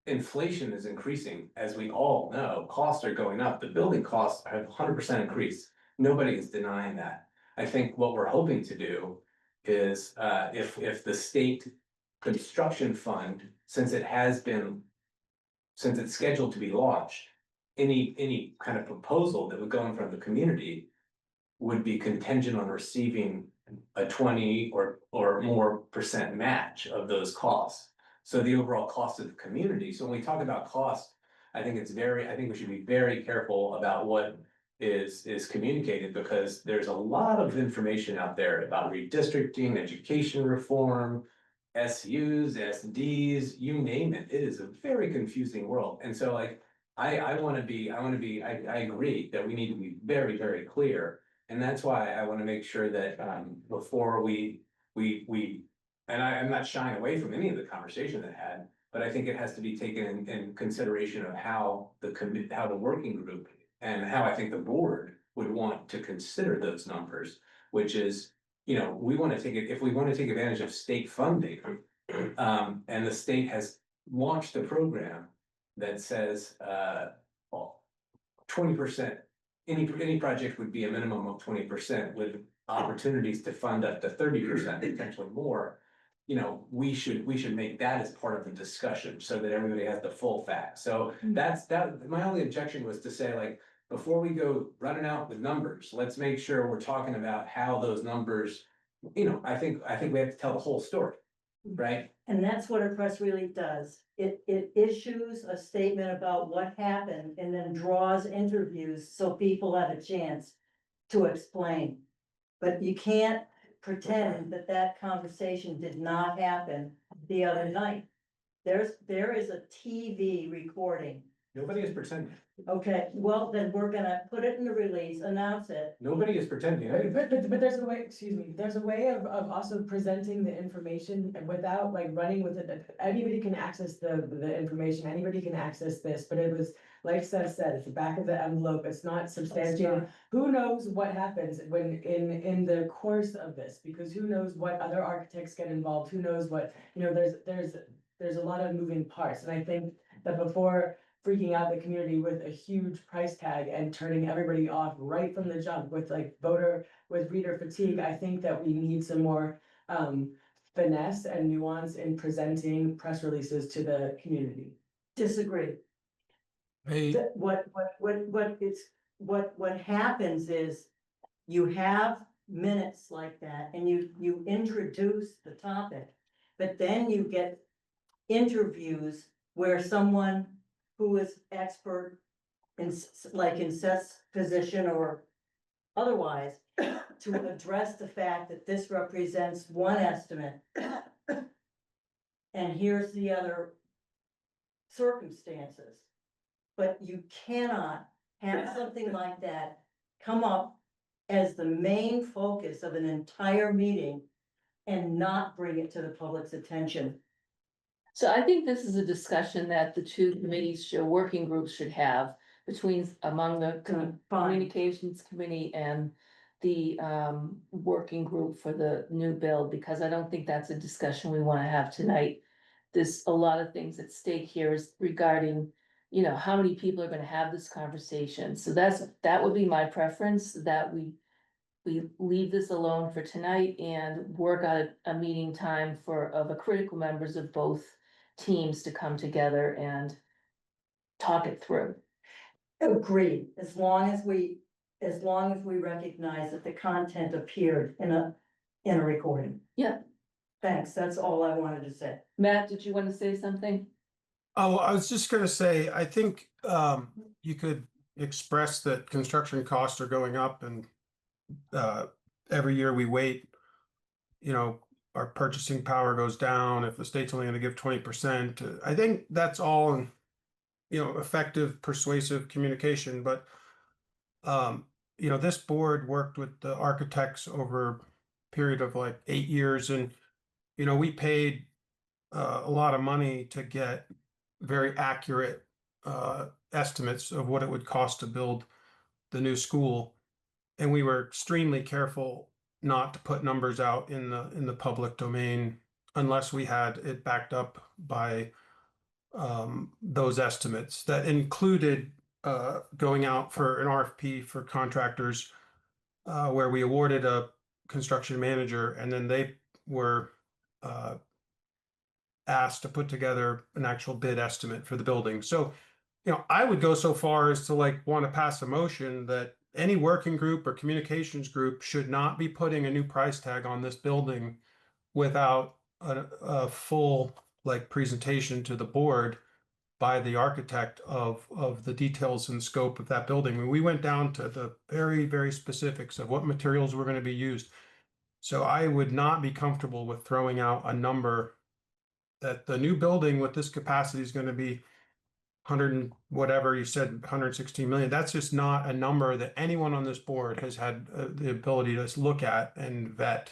inflation is increasing, as we all know. Costs are going up. The building costs have 100% increased. Nobody is denying that. I think what we're hoping to do is if the state construction fund, since it's scheduled to be launched, any kind of proposal that would go in front of the community would be contingent on receiving a 20 or more % match of those costs. So the overall cost of the community. So when we talk about cost, I think we should be very careful about what is communicated, because there's a lot of information out there about redistricting, education reform, SUs, SDs, you name it. It is a very confusing world. And so I agree that we need to be very, very clear. And that's why I want to make sure that before I'm not shying away from any of the conversation that had, but I think it has to be taken in consideration of how the working group and how I think the board would want to consider those numbers, which is, we want to if we want to take advantage of state funding, and the state has launched a program that says 20%, any project would be a minimum of 20% with opportunities to fund up to 30%, potentially more. We should make that as part of the discussion so that everybody has the full facts. So my only objection was to say, before we go running out with numbers, let's make sure we're talking about how those numbers, I think we have to tell the whole story, right? And that's what a press release does. It issues a statement about what happened and then draws interviews so people have a chance to explain. But you can't pretend that conversation did not happen the other night. There is a TV recording. Nobody is pretending. Okay, well, then we're gonna put it in the release, announce it. Nobody is pretending. But there's a way, excuse me, there's a way of also presenting the information without running with it. Anybody can access the information, anybody can access this, but it was, like Seth said, it's the back of the envelope, it's not substantiated. Who knows what happens when in the course of this, because who knows what other architects get involved, who knows what, there's a lot of moving parts, and I think that before freaking out the community with a huge price tag and turning everybody off right from the jump with reader fatigue, I think that we need some more finesse and nuance in presenting press releases to the community. Disagree. Hey, What happens is you have minutes like that and you introduce the topic, but then you get interviews where someone who is expert in like in Seth's position or otherwise to address the fact that this represents one estimate and here's the other circumstances. But you cannot have something like that come up as the main focus of an entire meeting and not bring it to the public's attention. So I think this is a discussion that the two committees should, working groups should have among the communications committee and the working group for the new bill, because I don't think that's a discussion we want to have tonight. There's a lot of things at stake here is regarding, you know, how many people are gonna have this conversation. So that would be my preference, that we leave this alone for tonight and work out a meeting time of the critical members of both teams to come together and talk it through. Agreed, as long as we recognize that the content appeared in a recording. Yeah. Thanks, that's all I wanted to say. Matt, did you want to say something? oh, I was just gonna say, I think you could express that construction costs are going up and every year we wait, you know, our purchasing power goes down if the state's only gonna give 20%. I think that's all in, you know, effective, persuasive communication, but you know, this board worked with the architects over a period of like 8 years, and you know, we paid a lot of money to get very accurate estimates of what it would cost to build the new school, and we were extremely careful not to put numbers out in the public domain unless we had it backed up by those estimates that included going out for an RFP for contractors, where we awarded a construction manager and then they were asked to put together an actual bid estimate for the building. So, you know, I would go so far as to like want to pass a motion that any working group or communications group should not be putting a new price tag on this building without a full like presentation to the board by the architect of the details and scope of that building. I mean, we went down to the very, very specifics of what materials were going to be used. So I would not be comfortable with throwing out a number that the new building with this capacity is going to be 100 and whatever you said, 116 million. That's just not a number that anyone on this board has had the ability to look at and vet.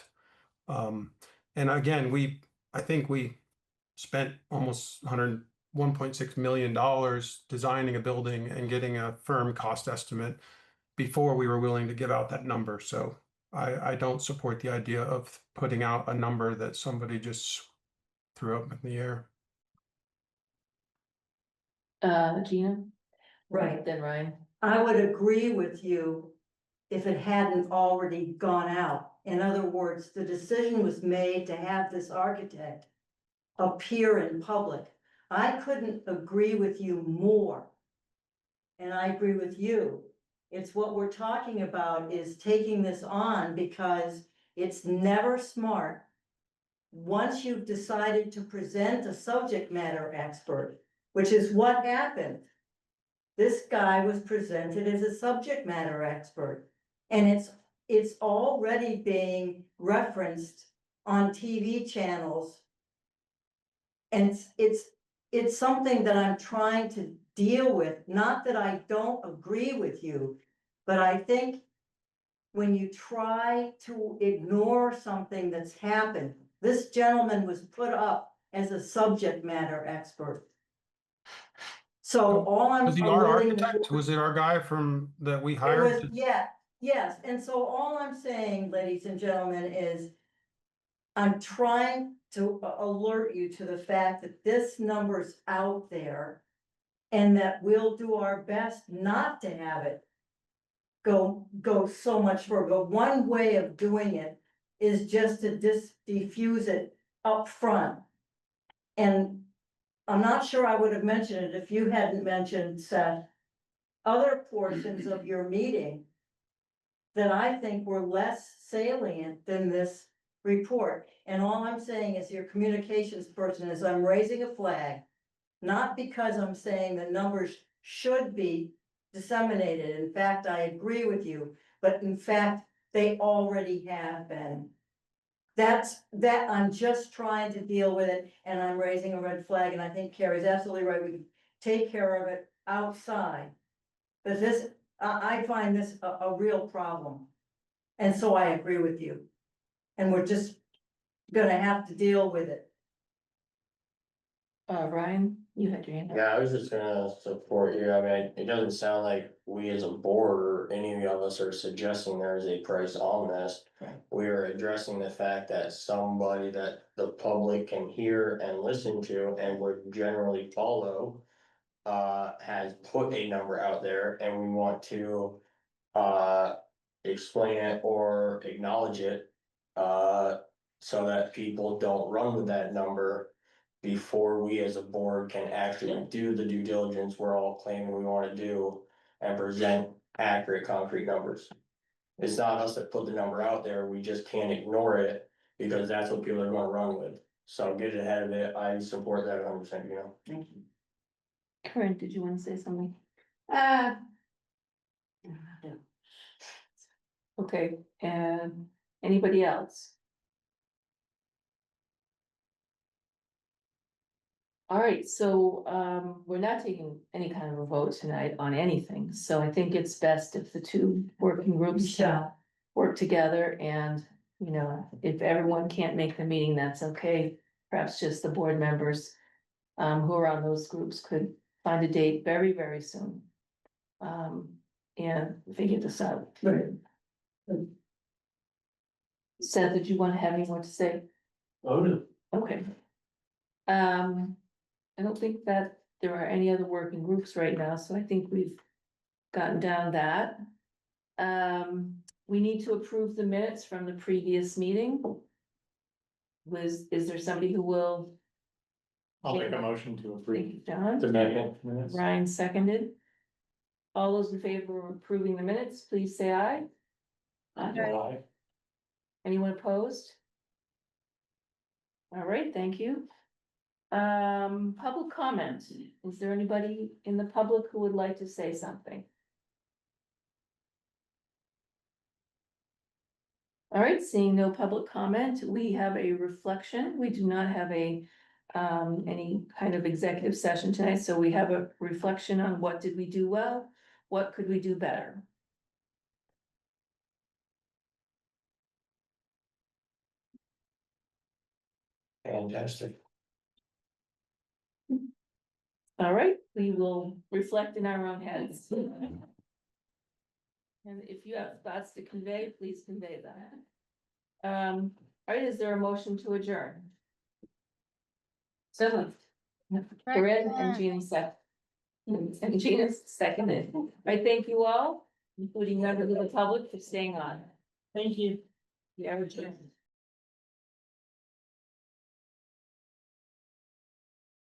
And again, I think we spent almost $101.6 million designing a building and getting a firm cost estimate before we were willing to give out that number. So I don't support the idea of putting out a number that somebody just threw up in the air. Gina? Right. Then Ryan? I would agree with you if it hadn't already gone out. In other words, the decision was made to have this architect appear in public. I couldn't agree with you more. And I agree with you. It's what we're talking about is taking this on because it's never smart. Once you've decided to present a subject matter expert, which is what happened. This guy was presented as a subject matter expert. And it's already being referenced on TV channels. And it's something that I'm trying to deal with, not that I don't agree with you, but I think when you try to ignore something that's happened, this gentleman was put up as a subject matter expert. So all I'm. Was he our architect? Was it our guy that we hired? Yeah, yes, and so all I'm saying, ladies and gentlemen, is I'm trying to alert you to the fact that this number's out there and that we'll do our best not to have it go so much further. But one way of doing it is just to diffuse it up front. And I'm not sure I would have mentioned it if you hadn't mentioned, Seth, other portions of your meeting that I think were less salient than this report. And all I'm saying is your communications person is I'm raising a flag, not because I'm saying the numbers should be disseminated. In fact, I agree with you, but in fact, they already have been. That I'm just trying to deal with it and I'm raising a red flag and I think Carrie's absolutely right. We can take care of it outside. But this, I find this a real problem. And so I agree with you. And we're just gonna have to deal with it. Ryan, you had your hand up. Yeah, I was just gonna support you. I mean, it doesn't sound like we as a board or any of us are suggesting there is a price on this. Right. We are addressing the fact that somebody that the public can hear and listen to and would generally follow. Has put a number out there and we want to explain it or acknowledge it. So that people don't run with that number before we as a board can actually do the due diligence we're all claiming we wanna do and present accurate, concrete numbers. It's not us that put the number out there, we just can't ignore it because that's what people are gonna run with. So get ahead of it, I support that 100%, you know. Thank you. Corinne, did you want to say something? Okay, and anybody else? All right, so we're not taking any kind of a vote tonight on anything, so I think it's best if the two working groups work together and, you know, if everyone can't make the meeting, that's okay. Perhaps just the board members who are on those groups could find a date very, very soon. And figure this out. Seth, did you want to have any more to say? Oh, no. Okay. I don't think that there are any other working groups right now, so I think we've gotten down that. We need to approve the minutes from the previous meeting. Is there somebody who will? I'll make a motion to approve. Thank you, John. The minutes. Ryan seconded. All those in favor of approving the minutes, please say aye. Aye. Anyone opposed? All right, thank you. Public comment. Is there anybody in the public who would like to say something? All right, seeing no public comment, we have a reflection. We do not have a any kind of executive session tonight, so we have a reflection on what did we do well, what could we do better? Fantastic. All right, we will reflect in our own heads. And if you have thoughts to convey, please convey that. All right, is there a motion to adjourn? So moved. Corinne and Gina and Gina seconded. I thank you all, including members of the public, for staying on. Thank you. We are adjourned.